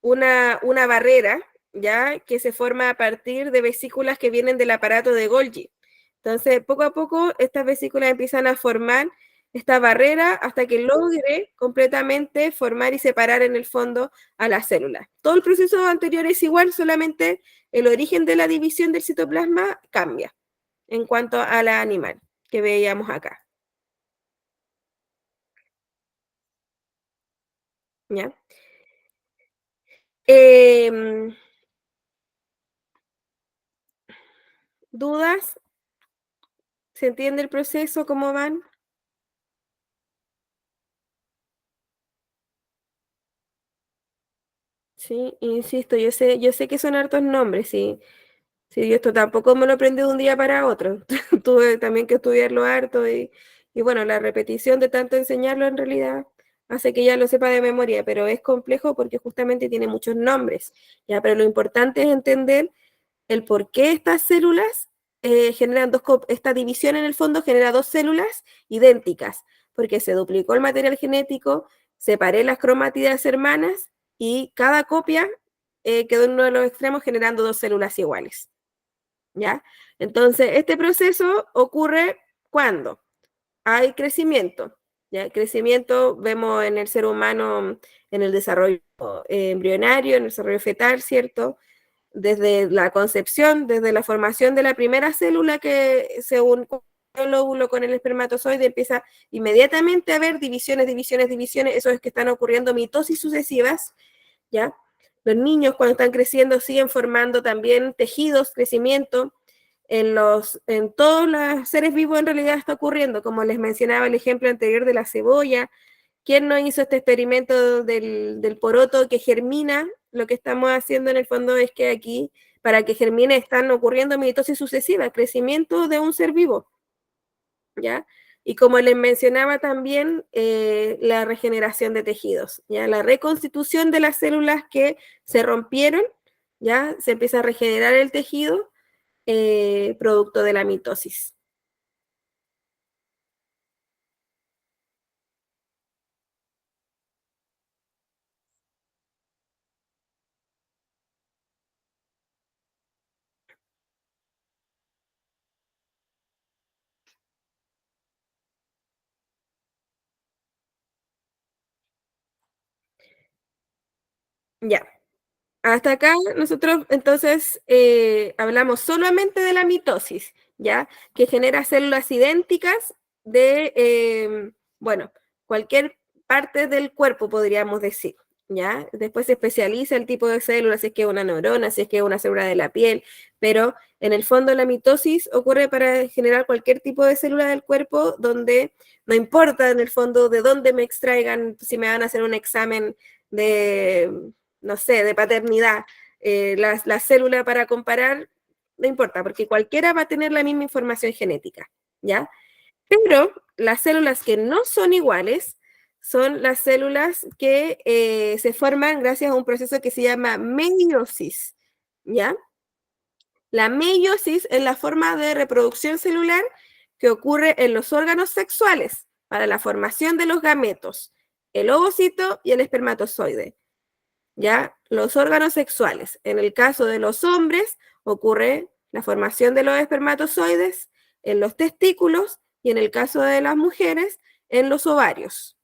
una barrera, ¿ya? Que se forma a partir de vesículas que vienen del aparato de Golgi. Entonces, poco a poco, estas vesículas empiezan a formar esta barrera hasta que logre completamente formar y separar en el fondo a la célula. Todo el proceso anterior es igual, solamente el origen de la división del citoplasma cambia en cuanto a la animal que veíamos acá. ¿Ya? ¿Dudas? ¿Se entiende el proceso? ¿Cómo van? Sí, insisto, yo sé que son hartos nombres, sí. Sí, esto tampoco me lo aprendí de un día para otro. Tuve también que estudiarlo harto y bueno, la repetición de tanto enseñarlo en realidad hace que ya lo sepa de memoria, pero es complejo porque justamente tiene muchos nombres, ¿ya? Pero lo importante es entender el por qué estas células generan esta división en el fondo genera dos células idénticas, porque se duplicó el material genético, separé las cromátidas hermanas y cada copia quedó en uno de los extremos generando dos células iguales. ¿Ya? Entonces, este proceso ocurre cuando hay crecimiento. ¿Ya? El crecimiento vemos en el ser humano, en el desarrollo embrionario, en el desarrollo fetal, ¿cierto? Desde la concepción, desde la formación de la primera célula que se une el óvulo con el espermatozoide, empieza inmediatamente a haber divisiones, eso es que están ocurriendo mitosis sucesivas, ¿ya? Los niños cuando están creciendo siguen formando también tejidos, crecimiento, en todos los seres vivos en realidad está ocurriendo, como les mencionaba el ejemplo anterior de la cebolla. ¿Quién no hizo este experimento del poroto que germina? Lo que estamos haciendo en el fondo es que aquí, para que germine, están ocurriendo mitosis sucesiva, crecimiento de un ser vivo, ¿ya? Y como les mencionaba también, la regeneración de tejidos, ¿ya? La reconstitución de las células que se rompieron, ¿ya? Se empieza a regenerar el tejido producto de la mitosis. Ya. Hasta acá nosotros entonces hablamos solamente de la mitosis, ¿ya? Que genera células idénticas de, bueno, cualquier parte del cuerpo, podríamos decir, ¿ya? Después se especializa el tipo de célula, si es que es una neurona, si es que es una célula de la piel, pero en el fondo la mitosis ocurre para generar cualquier tipo de célula del cuerpo donde no importa en el fondo de dónde me extraigan, si me van a hacer un examen de no sé, de paternidad, la célula para comparar, no importa, porque cualquiera va a tener la misma información genética, ¿ya? Pero las células que no son iguales son las células que se forman gracias a un proceso que se llama meiosis, ¿ya? La meiosis es la forma de reproducción celular que ocurre en los órganos sexuales para la formación de los gametos, el ovocito y el espermatozoide. ¿Ya? Los órganos sexuales. En el caso de los hombres ocurre la formación de los espermatozoides en los testículos y en el caso de las mujeres en los ovarios.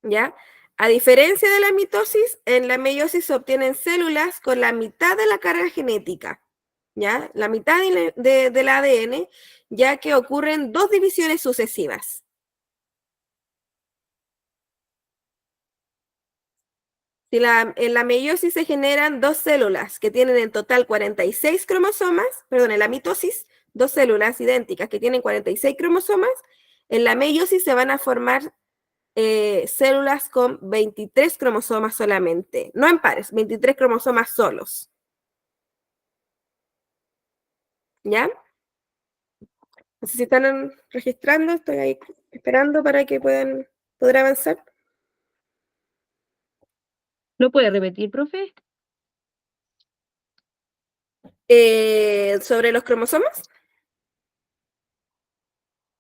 ¿Ya? A diferencia de la mitosis, en la meiosis se obtienen células con la mitad de la carga genética, ¿ya? La mitad del ADN, ya que ocurren dos divisiones sucesivas. En la meiosis se generan dos células que tienen en total 46 cromosomas, perdón, en la mitosis, dos células idénticas que tienen 46 cromosomas, en la meiosis se van a formar células con 23 cromosomas solamente, no en pares, 23 cromosomas solos. ¿Ya? No sé si están registrando, estoy ahí esperando para que puedan poder avanzar. ¿Lo puede repetir, profe? Sobre los cromosomas.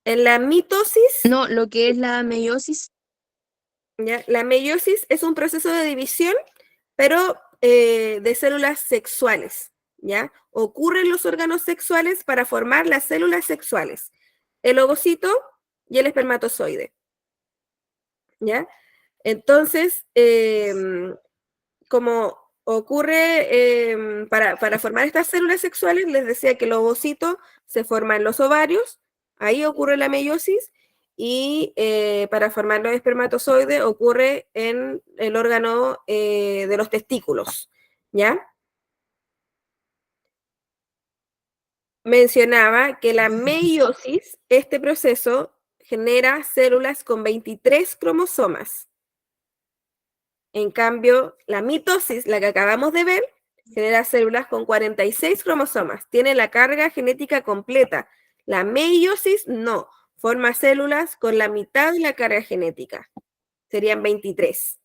En la mitosis, No, lo que es la meiosis. ¿ya? La meiosis es un proceso de división, pero de células sexuales, ¿ya? Ocurre en los órganos sexuales para formar las células sexuales, el ovocito y el espermatozoide, ¿ya? Entonces, como ocurre para formar estas células sexuales, les decía que el ovocito se forma en los ovarios, ahí ocurre la meiosis, y para formar los espermatozoides ocurre en el órgano de los testículos, ¿ya? Mencionaba que la meiosis, este proceso, genera células con 23 cromosomas. En cambio, la mitosis, la que acabamos de ver, genera células con 46 cromosomas. Tiene la carga genética completa. La meiosis no. Forma células con la mitad de la carga genética. Serían 23.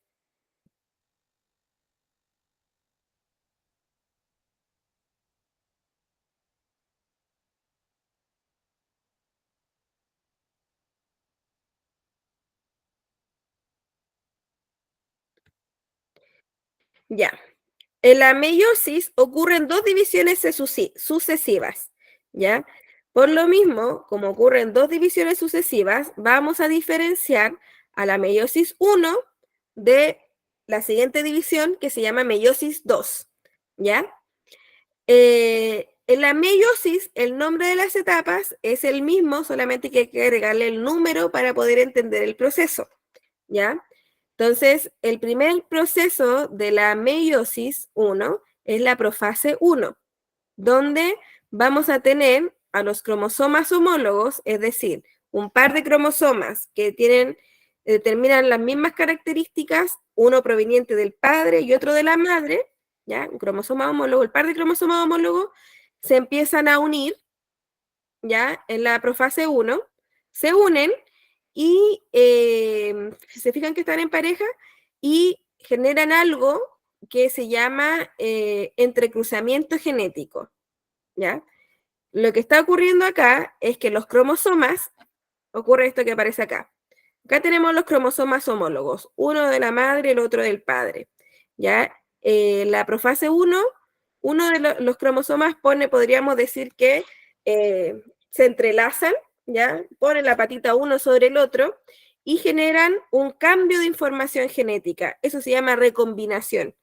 Ya. En la meiosis ocurren dos divisiones sucesivas, ¿ya? Por lo mismo, como ocurren dos divisiones sucesivas, vamos a diferenciar a la meiosis 1 de la siguiente división que se llama meiosis 2, ¿ya? En la meiosis, el nombre de las etapas es el mismo, solamente que hay que agregarle el número para poder entender el proceso, ¿ya? Entonces, el primer proceso de la meiosis 1 es la profase 1, donde vamos a tener a los cromosomas homólogos, es decir, un par de cromosomas que determinan las mismas características, uno proveniente del padre y otro de la madre, ¿ya? Un cromosoma homólogo, el par de cromosomas homólogos se empiezan a unir, ¿ya? En la profase 1, se unen y se fijan que están en pareja y generan algo que se llama entrecruzamiento genético, ¿ya? Lo que está ocurriendo acá es que los cromosomas, ocurre esto que aparece acá. Acá tenemos los cromosomas homólogos, uno de la madre y el otro del padre, ¿ya? La profase 1, uno de los cromosomas podríamos decir que se entrelazan, ¿ya? Ponen la patita uno sobre el otro y generan un cambio de información genética. Eso se llama recombinación,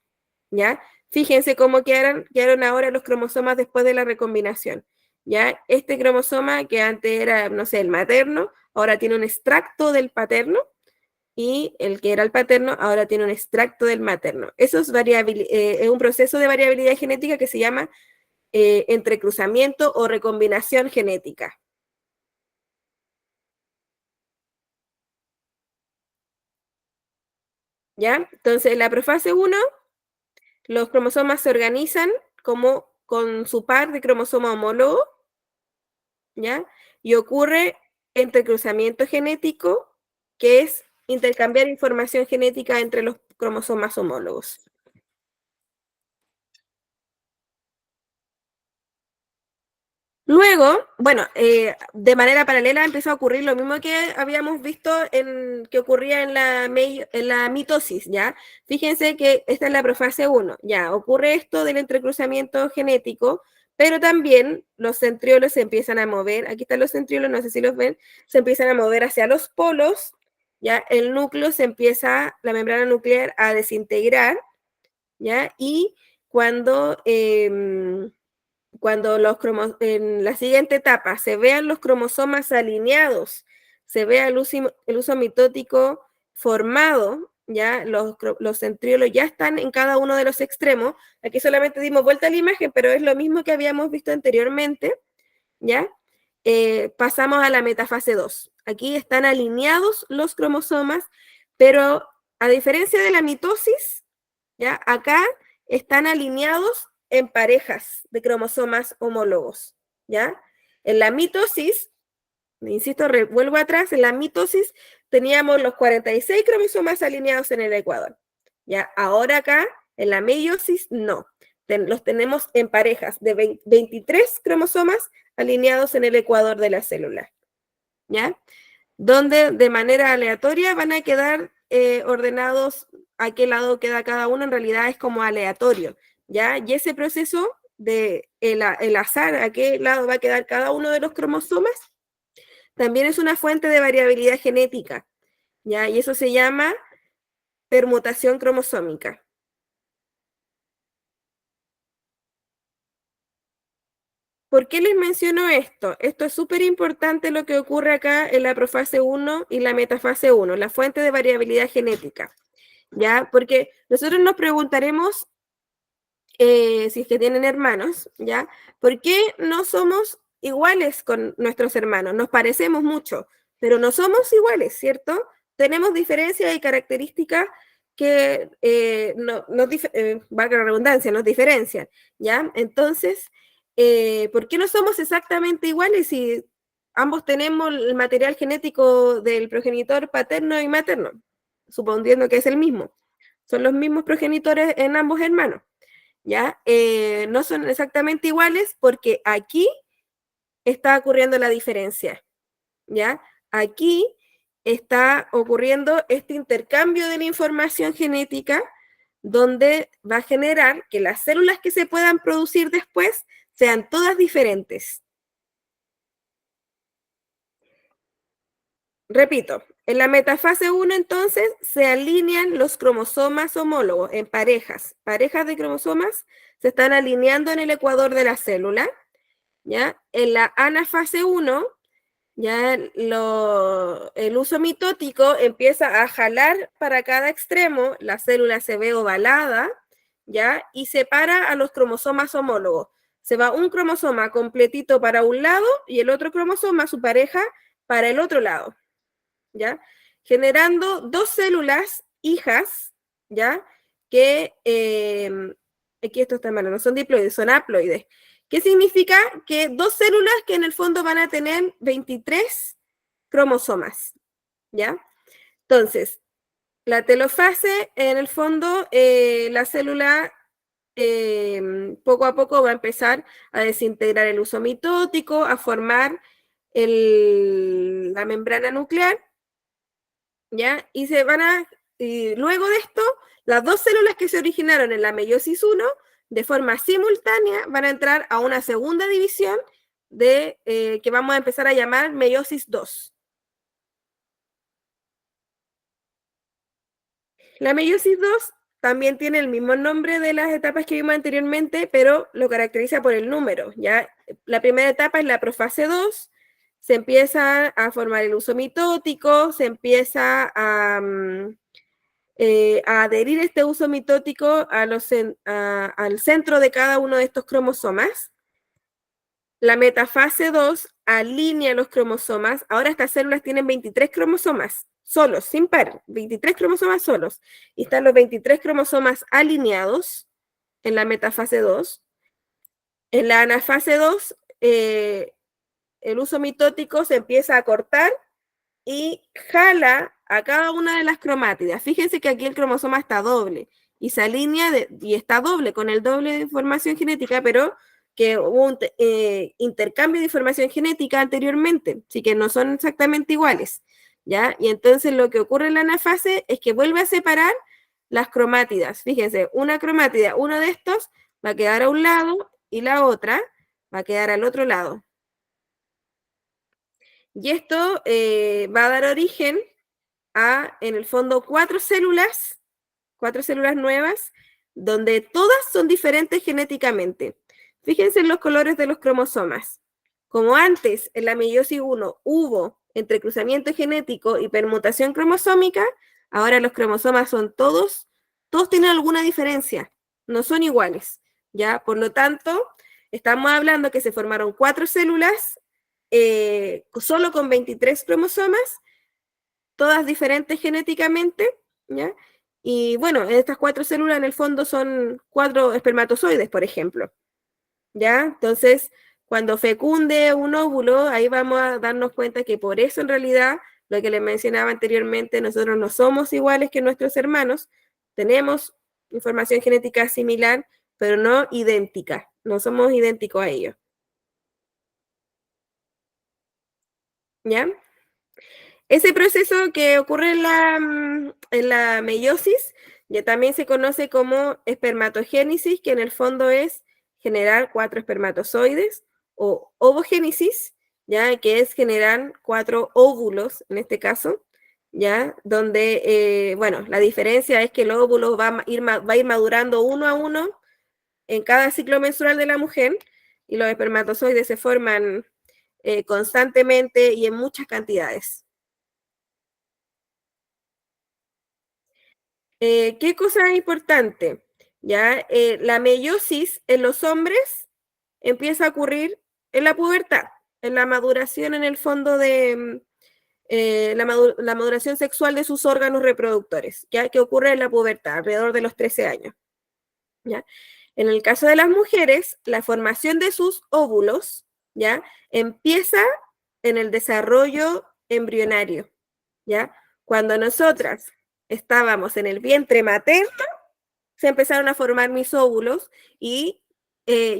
¿ya? Fíjense cómo quedaron ahora los cromosomas después de la recombinación, ¿ya? Este cromosoma que antes era, no sé, el materno, ahora tiene un extracto del paterno, y el que era el paterno ahora tiene un extracto del materno. Eso es un proceso de variabilidad genética que se llama entrecruzamiento o recombinación genética. ¿Ya? Entonces, en la profase 1, los cromosomas se organizan como con su par de cromosoma homólogo, ¿ya? Y ocurre entrecruzamiento genético, que es intercambiar información genética entre los cromosomas homólogos. Luego, bueno, de manera paralela empezó a ocurrir lo mismo que habíamos visto que ocurría en la mitosis, ¿ya? Fíjense que esta es la profase 1, ya, ocurre esto del entrecruzamiento genético, pero también los centriolos se empiezan a mover, aquí están los centriolos, no sé si los ven, se empiezan a mover hacia los polos, ¿ya? El núcleo la membrana nuclear a desintegrar, ¿ya? Y cuando en la siguiente etapa se vean los cromosomas alineados, se vea el uso mitótico formado, ya los centriolos ya están en cada uno de los extremos. Aquí solamente dimos vuelta a la imagen, pero es lo mismo que habíamos visto anteriormente, ¿ya? Pasamos a la metafase 2. Aquí están alineados los cromosomas, pero a diferencia de la mitosis, ¿ya? Acá están alineados en parejas de cromosomas homólogos, ¿ya? En la mitosis Insisto, vuelvo atrás, en la mitosis teníamos los 46 cromosomas alineados en el ecuador. Ya, ahora acá, en la meiosis, no. Los tenemos en parejas de 23 cromosomas alineados en el ecuador de la célula. ¿Ya? Donde de manera aleatoria van a quedar ordenados a qué lado queda cada uno, en realidad es como aleatorio. ¿Ya? Y ese proceso de el azar, a qué lado va a quedar cada uno de los cromosomas, también es una fuente de variabilidad genética, ¿ya? Y eso se llama permutación cromosómica. ¿Por qué les menciono esto? Esto es súper importante lo que ocurre acá en la profase 1 y la metafase 1, la fuente de variabilidad genética, ¿ya? Porque nosotros nos preguntaremos, si es que tienen hermanos, ¿ya? ¿Por qué no somos iguales con nuestros hermanos? Nos parecemos mucho, pero no somos iguales, ¿cierto? Tenemos diferencias y características que, valga la redundancia, nos diferencian, ¿ya? Entonces, ¿por qué no somos exactamente iguales si ambos tenemos el material genético del progenitor paterno y materno? Suponiendo que es el mismo. Son los mismos progenitores en ambos hermanos. ¿Ya? No son exactamente iguales porque aquí está ocurriendo la diferencia, ¿ya? Aquí está ocurriendo este intercambio de la información genética donde va a generar que las células que se puedan producir después sean todas diferentes. Repito, en la metafase 1 entonces se alinean los cromosomas homólogos en parejas. Parejas de cromosomas se están alineando en el ecuador de la célula, ¿ya? En la anafase 1, ya el uso mitótico empieza a jalar para cada extremo, la célula se ve ovalada, ¿ya? Y separa a los cromosomas homólogos. Se va un cromosoma completito para un lado y el otro cromosoma, su pareja, para el otro lado, ¿ya? Generando dos células hijas, ¿ya? Que, aquí esto está mal, no son diploides, son haploides. ¿Qué significa? Que dos células que en el fondo van a tener 23 cromosomas, ¿ya? Entonces, la telofase, en el fondo, la célula poco a poco va a empezar a desintegrar el uso mitótico, a formar la membrana nuclear, ¿ya? Y luego de esto, las dos células que se originaron en la meiosis 1, de forma simultánea, van a entrar a una segunda división que vamos a empezar a llamar meiosis 2. La meiosis 2 también tiene el mismo nombre de las etapas que vimos anteriormente, pero lo caracteriza por el número, ¿ya? La primera etapa es la profase 2, se empieza a formar el uso mitótico, se empieza a adherir este uso mitótico al centro de cada uno de estos cromosomas. La metafase 2 alinea los cromosomas. Ahora estas células tienen 23 cromosomas solos, sin par, 23 cromosomas solos. Y están los 23 cromosomas alineados en la metafase 2. En la anafase 2, el uso mitótico se empieza a cortar y jala a cada una de las cromátidas. Fíjense que aquí el cromosoma está doble y se alinea y está doble, con el doble de información genética, pero que hubo un intercambio de información genética anteriormente, así que no son exactamente iguales, ¿ya? Y entonces lo que ocurre en la anafase es que vuelve a separar las cromátidas. Fíjense, una cromátida, uno de estos va a quedar a un lado y la otra va a quedar al otro lado. Y esto va a dar origen a, en el fondo, cuatro células nuevas, donde todas son diferentes genéticamente. Fíjense en los colores de los cromosomas. Como antes, en la meiosis 1, hubo entrecruzamiento genético y permutación cromosómica, ahora los cromosomas son todos tienen alguna diferencia, no son iguales, ¿ya? Por lo tanto, estamos hablando que se formaron 4 células, solo con 23 cromosomas, todas diferentes genéticamente, ¿ya? Y bueno, estas 4 células en el fondo son 4 espermatozoides, por ejemplo, ¿ya? Entonces, cuando fecunde un óvulo, ahí vamos a darnos cuenta que por eso en realidad, lo que les mencionaba anteriormente, nosotros no somos iguales que nuestros hermanos, tenemos información genética similar, pero no idéntica, no somos idénticos a ellos. ¿Ya? Ese proceso que ocurre en la meiosis ya también se conoce como espermatogénesis, que en el fondo es generar 4 espermatozoides, o ovogénesis, ya que es generar 4 óvulos en este caso, ya donde, bueno, la diferencia es que el óvulo va a ir madurando uno a uno en cada ciclo menstrual de la mujer, y los espermatozoides se forman constantemente y en muchas cantidades. ¿Qué cosa es importante? ¿Ya? La meiosis en los hombres empieza a ocurrir en la pubertad, en la maduración en el fondo de la maduración sexual de sus órganos reproductores, ¿ya? Que ocurre en la pubertad, alrededor de los 13 años. ¿Ya? En el caso de las mujeres, la formación de sus óvulos, ¿ya? Empieza en el desarrollo embrionario, ¿ya? Cuando nosotras estábamos en el vientre materno, se empezaron a formar mis óvulos y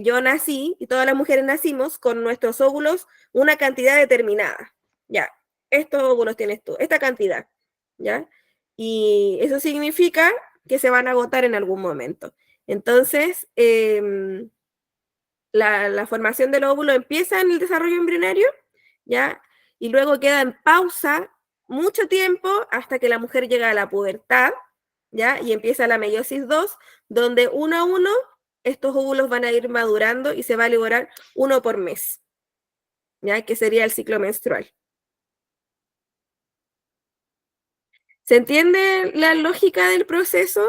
yo nací, y todas las mujeres nacimos con nuestros óvulos una cantidad determinada. Ya, estos óvulos tienes tú, esta cantidad, ¿ya? Y eso significa que se van a agotar en algún momento. Entonces, la formación del óvulo empieza en el desarrollo embrionario, ¿ya? Y luego queda en pausa mucho tiempo hasta que la mujer llega a la pubertad, ¿ya? Y empieza la meiosis 2, donde uno a uno estos óvulos van a ir madurando y se va a liberar uno por mes, ¿ya? Que sería el ciclo menstrual. ¿Se entiende la lógica del proceso?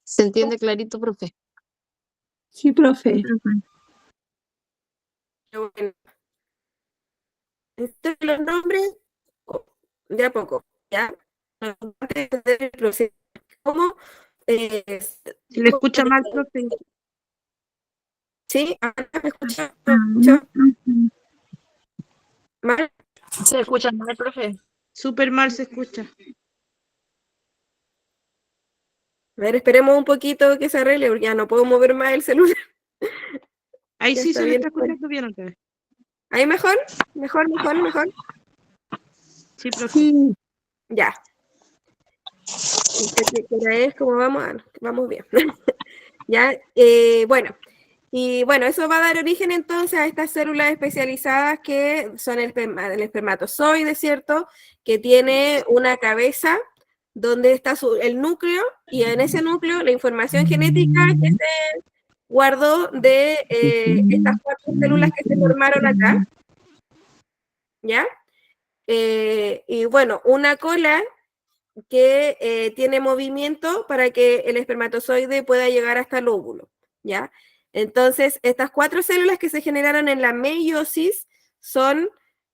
Se entiende clarito, profe. Sí, profe. Bueno, los nombres de a poco, ¿ya? Antes de entender el proceso, ¿cómo? Se le escucha mal, profe. ¿Sí? ¿Ahora me escucha? ¿Me escucha mal? Se escucha mal, profe. Súper mal se escucha. A ver, esperemos un poquito que se arregle, porque ya no puedo mover más el celular. Ahí Ya sí está se le bien. está escuchando bien otra vez. ¿Ahí mejor? ¿Mejor? Sí, profe. Sí. Ya. ¿Qué hora es? ¿Cómo vamos? Ah, no, vamos bien. Ya, bueno. Y bueno, eso va a dar origen entonces a estas células especializadas que son el espermatozoide, ¿cierto? Que tiene una cabeza donde está el núcleo, y en ese núcleo la información genética que se guardó de estas 4 células que se formaron acá, ¿ya? Y bueno, una cola que tiene movimiento para que el espermatozoide pueda llegar hasta el óvulo, ¿ya? Entonces, estas 4 células que se generaron en la meiosis son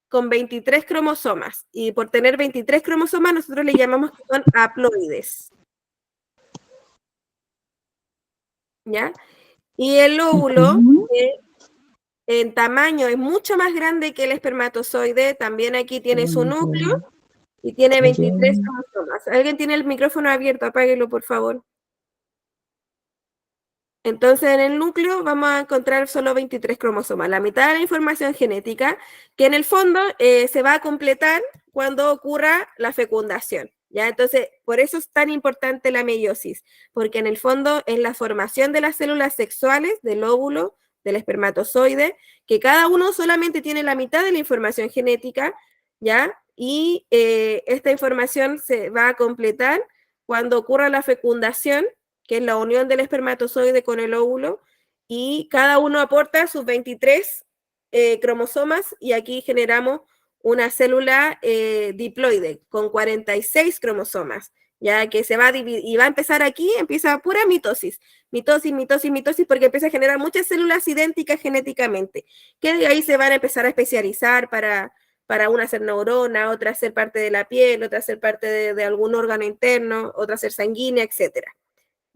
con 23 cromosomas, y por tener 23 cromosomas nosotros le llamamos que son haploides, ¿ya? Y el óvulo, en tamaño es mucho más grande que el espermatozoide, también aquí tiene su núcleo, y tiene 23 cromosomas. ¿Alguien tiene el micrófono abierto? Apáguelo, por favor. Entonces, en el núcleo vamos a encontrar solo 23 cromosomas, la mitad de la información genética, que en el fondo se va a completar cuando ocurra la fecundación, ¿ya? Entonces, por eso es tan importante la meiosis, porque en el fondo es la formación de las células sexuales, del óvulo, del espermatozoide, que cada uno solamente tiene la mitad de la información genética, ¿ya? Y esta información se va a completar cuando ocurra la fecundación, que es la unión del espermatozoide con el óvulo, y cada uno aporta sus 23 cromosomas, y aquí generamos una célula diploide con 46 cromosomas, ya que se va a dividir, y va a empezar aquí, empieza pura mitosis, porque empieza a generar muchas células idénticas genéticamente, que de ahí se van a empezar a especializar para una ser neurona, otra ser parte de la piel, otra ser parte de algún órgano interno, otra ser sanguínea, etcétera.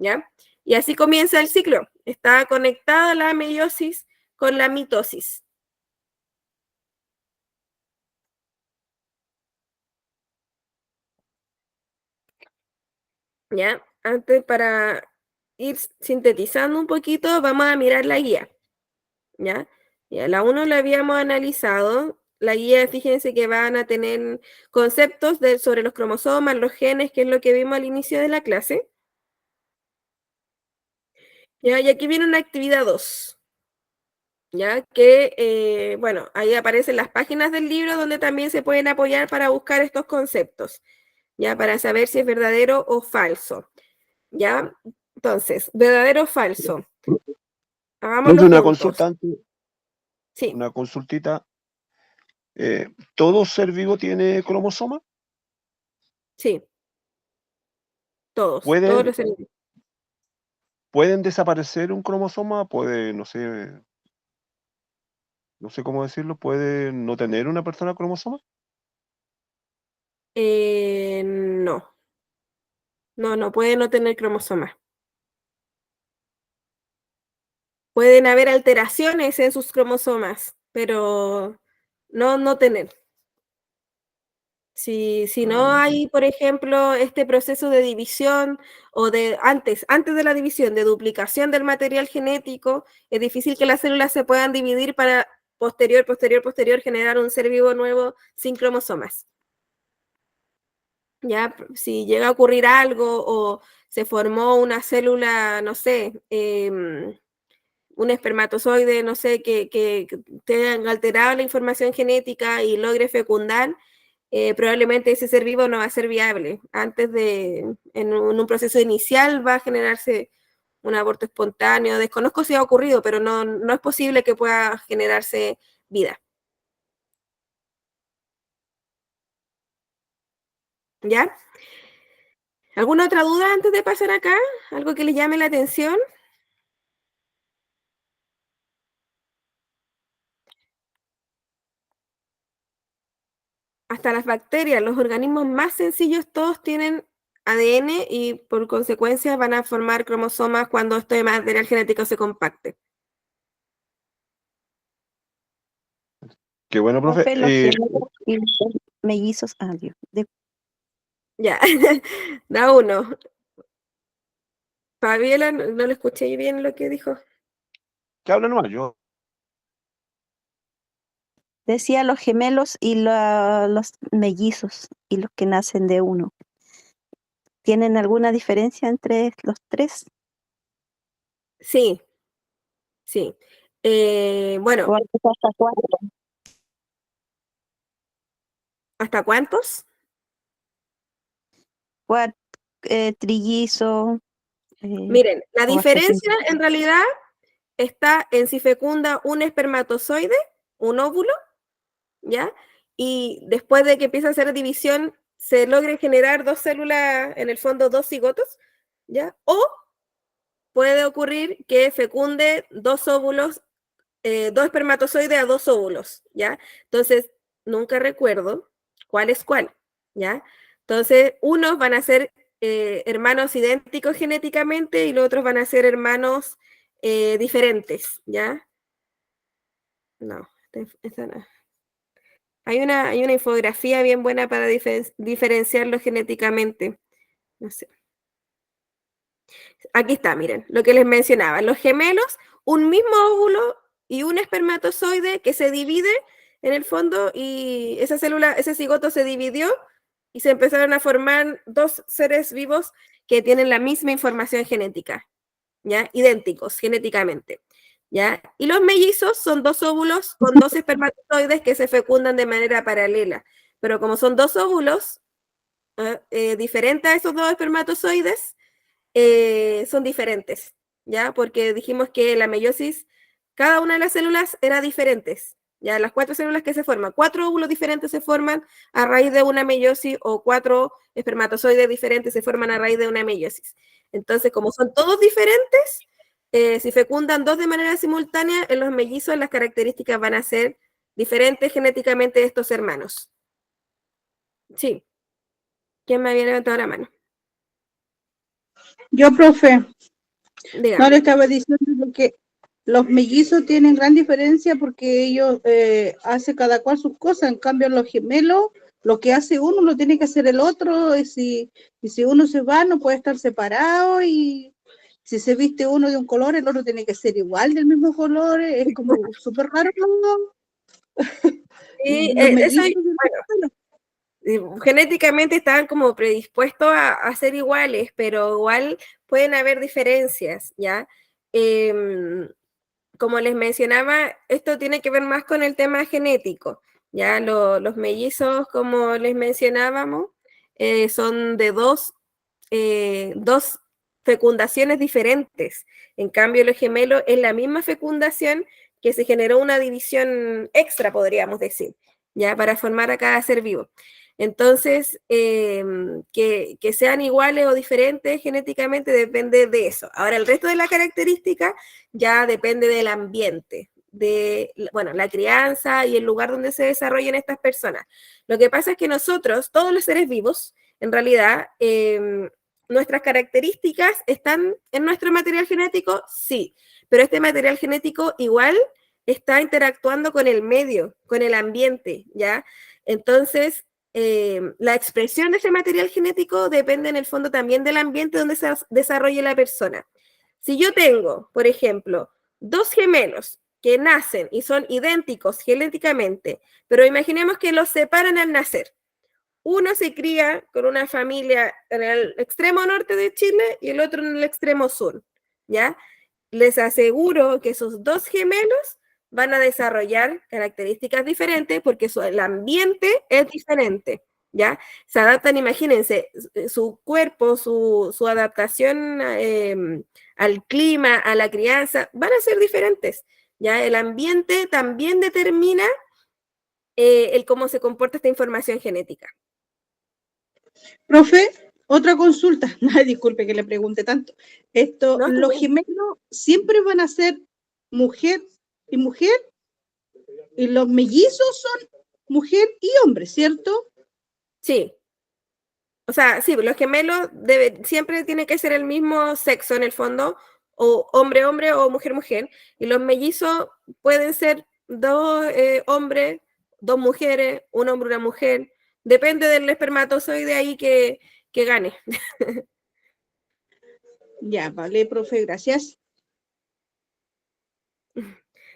¿Ya? Y así comienza el ciclo. Está conectada la meiosis con la mitosis. ¿Ya? Antes, para ir sintetizando un poquito, vamos a mirar la guía. ¿Ya? Ya, la 1 la habíamos analizado. La guía, fíjense que van a tener conceptos sobre los cromosomas, los genes, que es lo que vimos al inicio de la clase. ¿Ya? Y aquí viene una actividad 2. ¿Ya? Que, bueno, ahí aparecen las páginas del libro donde también se pueden apoyar para buscar estos conceptos, ¿ya? Para saber si es verdadero o falso, ¿ya? Entonces, verdadero o falso. Hagámoslo Profe, una juntos. consulta antes, Sí, una consultita. ¿Todo ser vivo tiene cromosoma? sí, todos ¿Pueden, los seres vivos. ¿Pueden desaparecer un cromosoma? ¿Puede, no sé cómo decirlo, puede no tener una persona cromosoma? No, no puede no tener cromosomas. Pueden haber alteraciones en sus cromosomas, pero no tener. Si no hay, por ejemplo, este proceso de división o de antes de la división, de duplicación del material genético, es difícil que las células se puedan dividir para posterior generar un ser vivo nuevo sin cromosomas. Ya, si llega a ocurrir algo o se formó una célula, no sé, un espermatozoide, no sé, que tenga alterado la información genética y logre fecundar, probablemente ese ser vivo no va a ser viable. En un proceso inicial va a generarse un aborto espontáneo. Desconozco si ha ocurrido, pero no es posible que pueda generarse vida. ¿Ya? ¿Alguna otra duda antes de pasar acá? ¿Algo que les llame la atención? Hasta las bacterias, los organismos más sencillos, todos tienen ADN y por consecuencia van a formar cromosomas cuando este material genético se compacte. Qué bueno, profe. Profe, los gemelos y los mellizos, Dios, Ya, da uno. Fabiola, no le escuché bien lo que dijo. ¿Qué habla nomás? Yo. decía los gemelos y los mellizos y los que nacen de uno. ¿Tienen alguna diferencia entre los tres? Sí, sí. Bueno, ¿O hasta cuatro? ¿hasta cuántos? Trillizo. Miren, la o hasta diferencia cinco. en realidad está en si fecunda un espermatozoide, un óvulo, ¿ya? Y después de que empieza a hacer división, se logren generar dos células, en el fondo dos cigotos, ¿ya? O puede ocurrir que fecunde dos óvulos, dos espermatozoides a dos óvulos, ¿ya? Entonces, nunca recuerdo cuál es cuál, ¿ya? Entonces, unos van a ser hermanos idénticos genéticamente y los otros van a ser hermanos diferentes, ¿ya? No, esta no. Hay una infografía bien buena para diferenciarlos genéticamente. No sé. Aquí está, miren, lo que les mencionaba. Los gemelos, un mismo óvulo y un espermatozoide que se divide en el fondo y esa célula, ese cigoto se dividió y se empezaron a formar dos seres vivos que tienen la misma información genética, ¿ya? Idénticos genéticamente, ¿ya? Y los mellizos son dos óvulos con dos espermatozoides que se fecundan de manera paralela, pero como son dos óvulos diferentes a esos dos espermatozoides, son diferentes, ¿ya? Porque dijimos que la meiosis, cada una de las células era diferentes, ¿ya? Las 4 células que se forman, 4 óvulos diferentes se forman a raíz de una meiosis o 4 espermatozoides diferentes se forman a raíz de una meiosis. Entonces, como son todos diferentes, si fecundan dos de manera simultánea, en los mellizos las características van a ser diferentes genéticamente de estos hermanos. Sí. ¿Quién me había levantado la mano? Yo, profe, No, Dígame. le estaba diciendo que los mellizos tienen gran diferencia porque ellos hacen cada cual sus cosas, en cambio los gemelos, lo que hace uno lo tiene que hacer el otro, y si uno se va no puede estar separado, y si se viste uno de un color, el otro tiene que ser igual del mismo color, es como súper raro, ¿no? Sí, Los eso, mellizos. genéticamente están como predispuestos a ser iguales, pero igual pueden haber diferencias, ¿ya? Como les mencionaba, esto tiene que ver más con el tema genético, ¿ya? Los mellizos, como les mencionábamos, son de dos fecundaciones diferentes. En cambio, los gemelos es la misma fecundación que se generó una división extra, podríamos decir, ¿ya? Para formar a cada ser vivo. Entonces, que sean iguales o diferentes genéticamente depende de eso. Ahora, el resto de la característica ya depende del ambiente, de, bueno, la crianza y el lugar donde se desarrollen estas personas. Lo que pasa es que nosotros, todos los seres vivos, en realidad, nuestras características están en nuestro material genético, sí, pero este material genético igual está interactuando con el medio, con el ambiente, ¿ya? Entonces, la expresión de ese material genético depende en el fondo también del ambiente donde se desarrolle la persona. Si yo tengo, por ejemplo, dos gemelos que nacen y son idénticos genéticamente, pero imaginemos que los separan al nacer. Uno se cría con una familia en el extremo norte de Chile y el otro en el extremo sur, ¿ya? Les aseguro que esos dos gemelos van a desarrollar características diferentes porque el ambiente es diferente, ¿ya? Se adaptan, imagínense, su cuerpo, su adaptación al clima, a la crianza, van a ser diferentes, ¿ya? El ambiente también determina el cómo se comporta esta información genética. Profe, otra consulta. Ay, disculpe que le pregunte tanto. No, ¿Los gemelos siempre van a ser mujer y mujer? Y los mellizos son mujer y hombre, ¿cierto? sí. O sea, sí, los gemelos siempre tiene que ser el mismo sexo en el fondo, o hombre-hombre o mujer-mujer. Y los mellizos pueden ser dos hombres, dos mujeres, un hombre, una mujer. Depende del espermatozoide ahí que gane. Ya, vale, profe, gracias.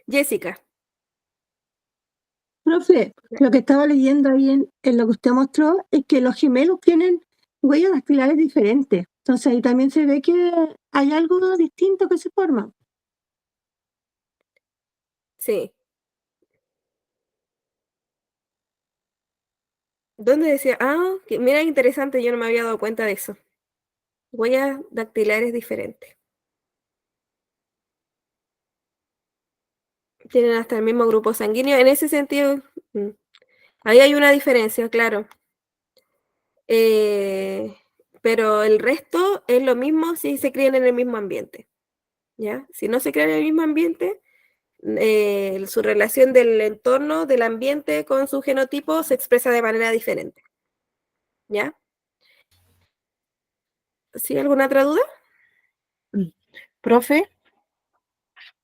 Jessica. Profe, lo que estaba leyendo ahí en lo que usted mostró es que los gemelos tienen huellas dactilares diferentes. Entonces ahí también se ve que hay algo distinto que se forma. Sí. ¿Dónde decía? Ah, mira, interesante, yo no me había dado cuenta de eso. Huellas dactilares diferentes. Tienen hasta el mismo grupo sanguíneo. En ese sentido, ahí hay una diferencia, claro. Pero el resto es lo mismo si se crían en el mismo ambiente, ¿ya? Si no se crían en el mismo ambiente, su relación del entorno, del ambiente con su genotipo se expresa de manera diferente, ¿ya? ¿Sí? ¿Alguna otra duda? Profe,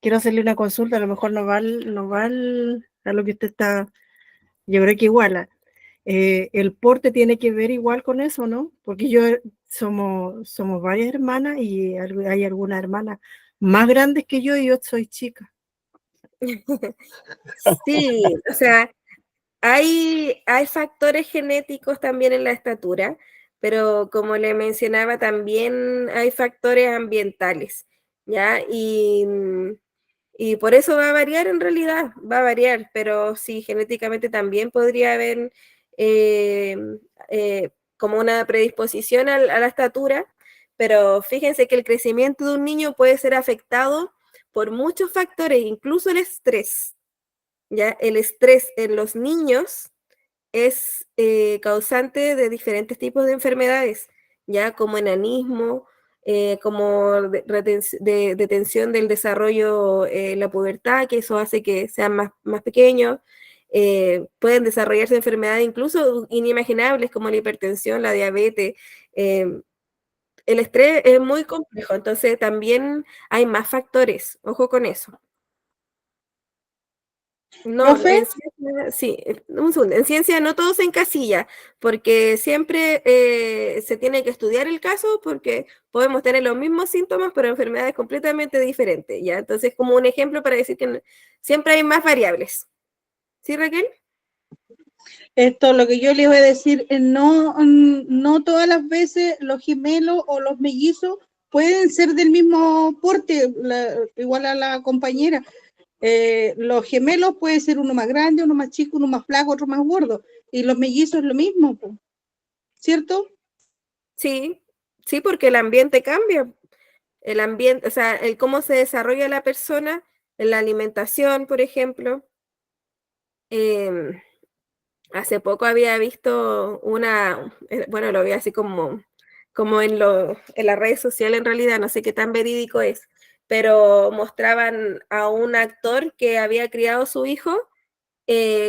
quiero hacerle una consulta, a lo mejor no va a lo que usted está, yo creo que iguala. El porte tiene que ver igual con eso, ¿no? Porque somos varias hermanas y hay algunas hermanas más grandes que yo y yo soy chica. Sí, o sea, hay factores genéticos también en la estatura, pero como le mencionaba, también hay factores ambientales, ¿ya? Y por eso va a variar en realidad, va a variar, pero sí, genéticamente también podría haber como una predisposición a la estatura, pero fíjense que el crecimiento de un niño puede ser afectado por muchos factores, incluso el estrés, ¿ya? El estrés en los niños es causante de diferentes tipos de enfermedades, ya como enanismo, como detención del desarrollo en la pubertad, que eso hace que sean más pequeños. Pueden desarrollarse enfermedades incluso inimaginables como la hipertensión, la diabetes, el estrés es muy complejo, entonces también hay más factores, ojo con eso. No, ¿Profe? en ciencia, sí, un segundo, en ciencia no todo se encasilla, porque siempre se tiene que estudiar el caso, porque podemos tener los mismos síntomas, pero enfermedades completamente diferentes, ¿ya? Entonces, como un ejemplo para decir que siempre hay más variables. ¿Sí, Raquel? Esto, lo que yo le voy a decir, no todas las veces los gemelos o los mellizos pueden ser del mismo porte, igual a la compañera. Los gemelos puede ser uno más grande, uno más chico, uno más flaco, otro más gordo. Y los mellizos es lo mismo, po, ¿cierto? Sí, sí, porque el ambiente cambia. El ambiente, o sea, el cómo se desarrolla la persona en la alimentación, por ejemplo. Hace poco había visto bueno, lo vi así como en las redes sociales en realidad, no sé qué tan verídico es, pero mostraban a un actor que había criado a su hijo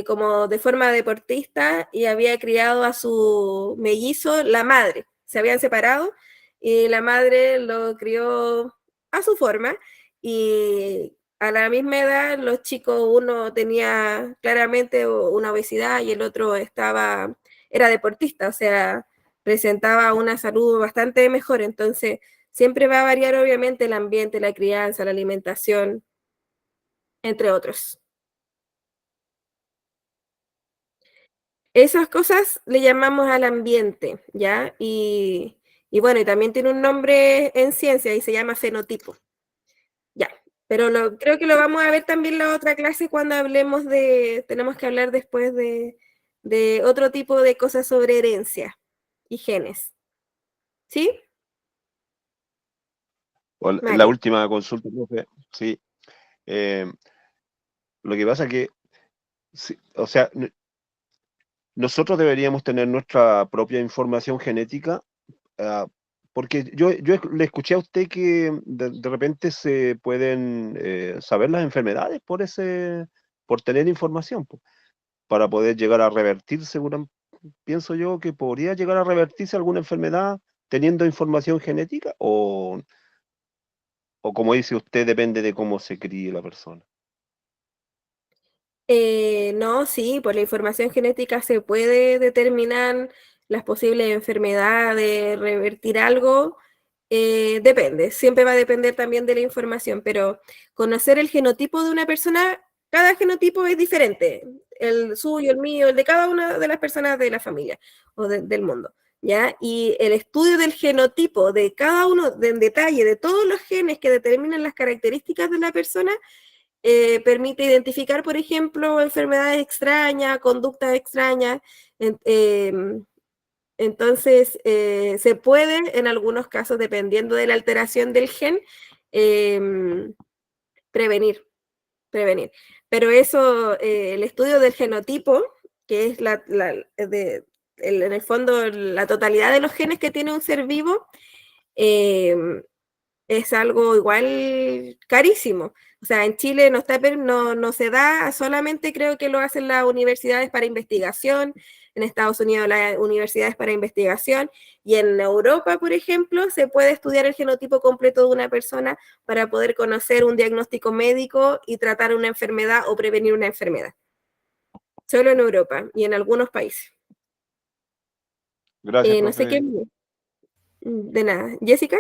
como de forma deportista y había criado a su mellizo, la madre. Se habían separado y la madre lo crió a su forma y a la misma edad los chicos, uno tenía claramente una obesidad y el otro era deportista, o sea, presentaba una salud bastante mejor. Entonces, siempre va a variar obviamente el ambiente, la crianza, la alimentación, entre otros. Esas cosas le llamamos al ambiente, ¿ya? Y bueno, y también tiene un nombre en ciencia y se llama fenotipo. Ya, pero creo que lo vamos a ver también en la otra clase cuando hablemos tenemos que hablar después de otro tipo de cosas sobre herencia y genes. ¿Sí? La Mario. última consulta, profe, sí. Lo que pasa que, sí, o sea, nosotros deberíamos tener nuestra propia información genética, porque yo le escuché a usted que de repente se pueden saber las enfermedades por tener información, para poder llegar a revertir, pienso yo que podría llegar a revertirse alguna enfermedad teniendo información genética, o como dice usted, depende de cómo se críe la persona. No, sí, por la información genética se puede determinar las posibles enfermedades, revertir algo, depende, siempre va a depender también de la información, pero conocer el genotipo de una persona, cada genotipo es diferente, el suyo, el mío, el de cada una de las personas de la familia o del mundo, ¿ya? Y el estudio del genotipo de cada uno, en detalle, de todos los genes que determinan las características de la persona, permite identificar, por ejemplo, enfermedades extrañas, conductas extrañas. Entonces, se puede, en algunos casos, dependiendo de la alteración del gen, prevenir. Pero eso, el estudio del genotipo, que es en el fondo la totalidad de los genes que tiene un ser vivo, es algo igual carísimo. O sea, en Chile no se da, solamente creo que lo hacen las universidades para investigación, en Estados Unidos las universidades para investigación, y en Europa, por ejemplo, se puede estudiar el genotipo completo de una persona para poder conocer un diagnóstico médico y tratar una enfermedad o prevenir una enfermedad. Solo en Europa y en algunos países. Gracias, No sé profe. qué. De nada. ¿Jessica?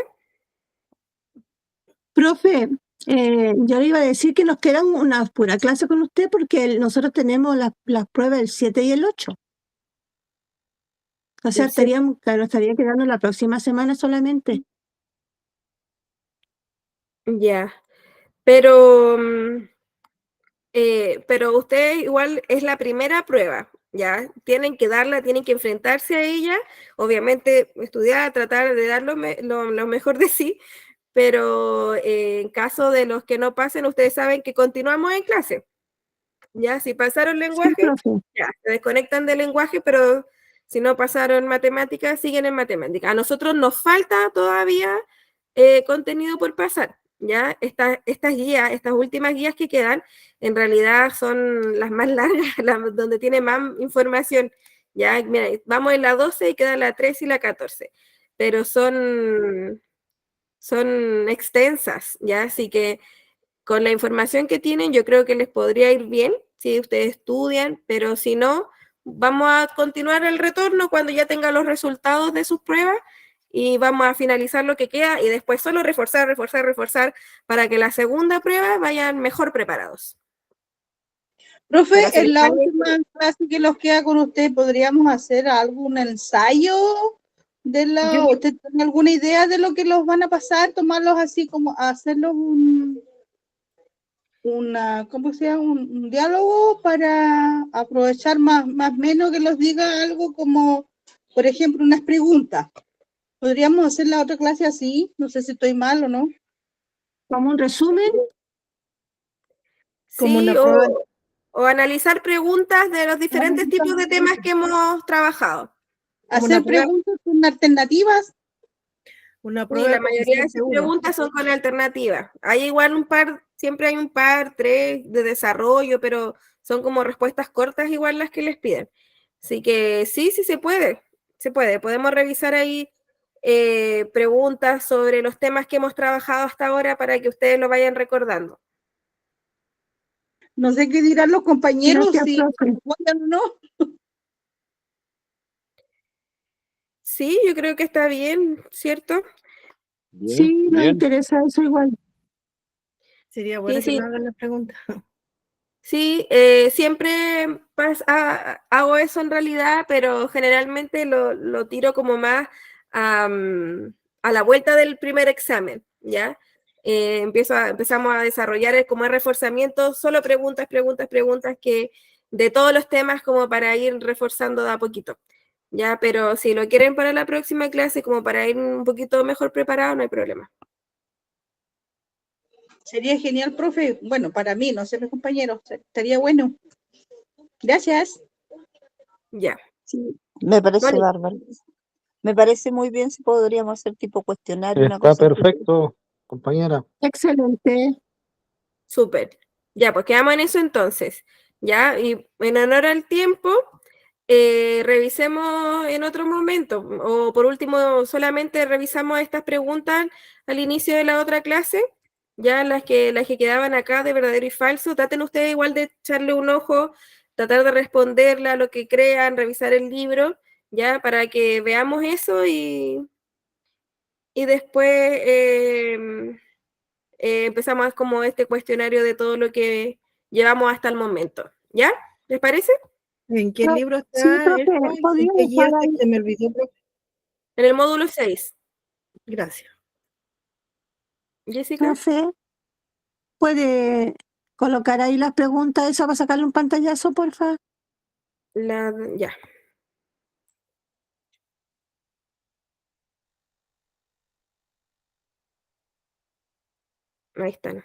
Profe, yo le iba a decir que nos queda una pura clase con usted porque nosotros tenemos las pruebas del 7 y el 8. O sea, El 7. nos estaría quedando la próxima semana solamente. Ya. Pero usted igual es la primera prueba, ¿ya? Tienen que darla, tienen que enfrentarse a ella, obviamente estudiar, tratar de dar lo mejor de sí, pero en caso de los que no pasen, ustedes saben que continuamos en clase, ¿ya? Si pasaron Sí, lenguaje, profe. ya, se desconectan del lenguaje, pero si no pasaron matemáticas, siguen en matemáticas. A nosotros nos falta todavía contenido por pasar, ¿ya? Estas guías, estas últimas guías que quedan, en realidad son las más largas, donde tiene más información, ¿ya? Mira, vamos en la 12 y quedan la 13 y la 14. pero son extensas, ¿ya? Así que con la información que tienen, yo creo que les podría ir bien si ustedes estudian, pero si no, vamos a continuar el retorno cuando ya tengan los resultados de sus pruebas y vamos a finalizar lo que queda y después solo reforzar para que la segunda prueba vayan mejor preparados. Profe, Para en la celebrar última clase que nos queda con usted, ¿podríamos hacer algún ensayo de la, ¿usted tiene alguna idea de lo que los van a pasar? Tomarlos así como hacerlos ¿cómo se llama? Un diálogo para aprovechar más o menos que los diga algo como, por ejemplo, unas preguntas. ¿Podríamos hacer la otra clase así? No sé si estoy mal o no. Como un resumen, Como Sí, una prueba, o analizar preguntas de los diferentes tipos de temas que hemos trabajado. como una Hacer prueba, preguntas con alternativas. una Sí, prueba la de mayoría de coeficiente esas 1. preguntas son con alternativas. Hay igual un par, siempre hay un par, 3 de desarrollo, pero son como respuestas cortas igual las que les piden. Así que sí, sí se puede, se puede. Podemos revisar ahí preguntas sobre los temas que hemos trabajado hasta ahora para que ustedes lo vayan recordando. No sé qué dirán los compañeros, gracias, si profe. apoyan o no. Sí, yo creo que está bien, ¿cierto? Sí, nos Bien. interesa eso igual. Sería bueno Sí, que sí. me hagan la pregunta. Sí, siempre hago eso en realidad, pero generalmente lo tiro como más a la vuelta del primer examen, ¿ya? Empezamos a desarrollar como el reforzamiento, solo preguntas que de todos los temas como para ir reforzando de a poquito, ¿ya? Pero si lo quieren para la próxima clase, como para ir un poquito mejor preparado, no hay problema. Sería genial, profe. Bueno, para mí, no sé, mis compañeros, estaría bueno. Gracias. Ya. Sí, me parece Moni. bárbaro. Me parece muy bien si podríamos hacer tipo cuestionario, una Está cosa así. perfecto, compañera. Excelente. Súper. Ya, pues quedamos en eso entonces. Ya, y en honor al tiempo, revisemos en otro momento. O por último, solamente revisamos estas preguntas al inicio de la otra clase. Ya las que quedaban acá de verdadero y falso. Traten ustedes igual de echarle un ojo, tratar de responderla, lo que crean, revisar el libro, ya, para que veamos eso y después empezamos como este cuestionario de todo lo que llevamos hasta el momento. ¿Ya? ¿Les parece? ¿En qué Pro- libro sí, está profe, esto? podría ¿En qué guía dejar está? ahí, Se me olvidó, profe. En el módulo 6. Gracias. Jessica, profe, puede colocar ahí las preguntas, eso para sacarle un pantallazo, porfa. ya. Ahí están.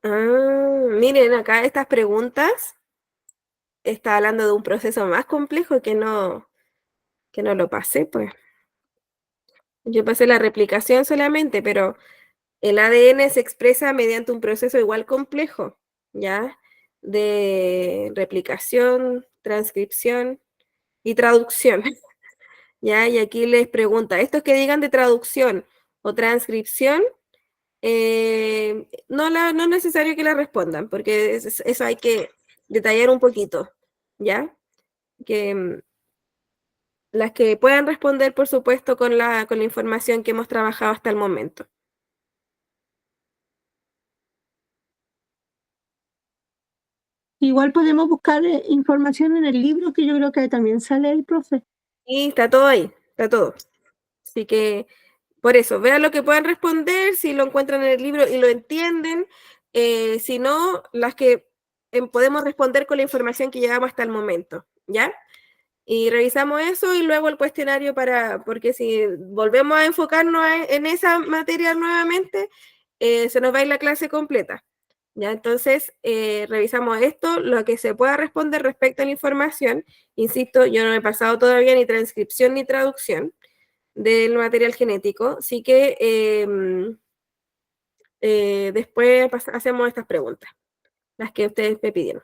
Miren, acá estas preguntas está hablando de un proceso más complejo que no lo pasé, pues. Yo pasé la replicación solamente, pero el ADN se expresa mediante un proceso igual complejo, ¿ya? De replicación, transcripción y traducción, ¿ya? Y aquí les pregunta, estos que digan de traducción o transcripción, no es necesario que la respondan, porque eso hay que detallar un poquito, ¿ya? Que las que puedan responder, por supuesto, con la información que hemos trabajado hasta el momento. Igual podemos buscar información en el libro, que yo creo que también sale el profe. Y está todo ahí, está todo. Así que, por eso, vean lo que puedan responder, si lo encuentran en el libro y lo entienden, si no, las que podemos responder con la información que llevamos hasta el momento, ¿ya? Y revisamos eso y luego el cuestionario porque si volvemos a enfocarnos en esa materia nuevamente, se nos va a ir la clase completa, ¿ya? Entonces, revisamos esto, lo que se pueda responder respecto a la información. Insisto, yo no he pasado todavía ni transcripción ni traducción del material genético, así que después hacemos estas preguntas, las que ustedes me pidieron.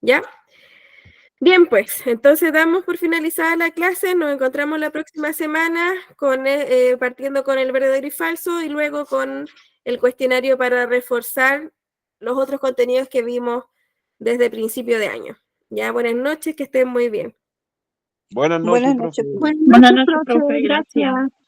¿Ya? Bien, pues, entonces damos por finalizada la clase, nos encontramos la próxima semana partiendo con el verdadero y falso y luego con el cuestionario para reforzar los otros contenidos que vimos desde principio de año. Ya, buenas noches, que estén muy bien. Buenas noches, Buenas profe. noches. Buenas Buenas noches, noches, profe, profe. gracias. Gracias.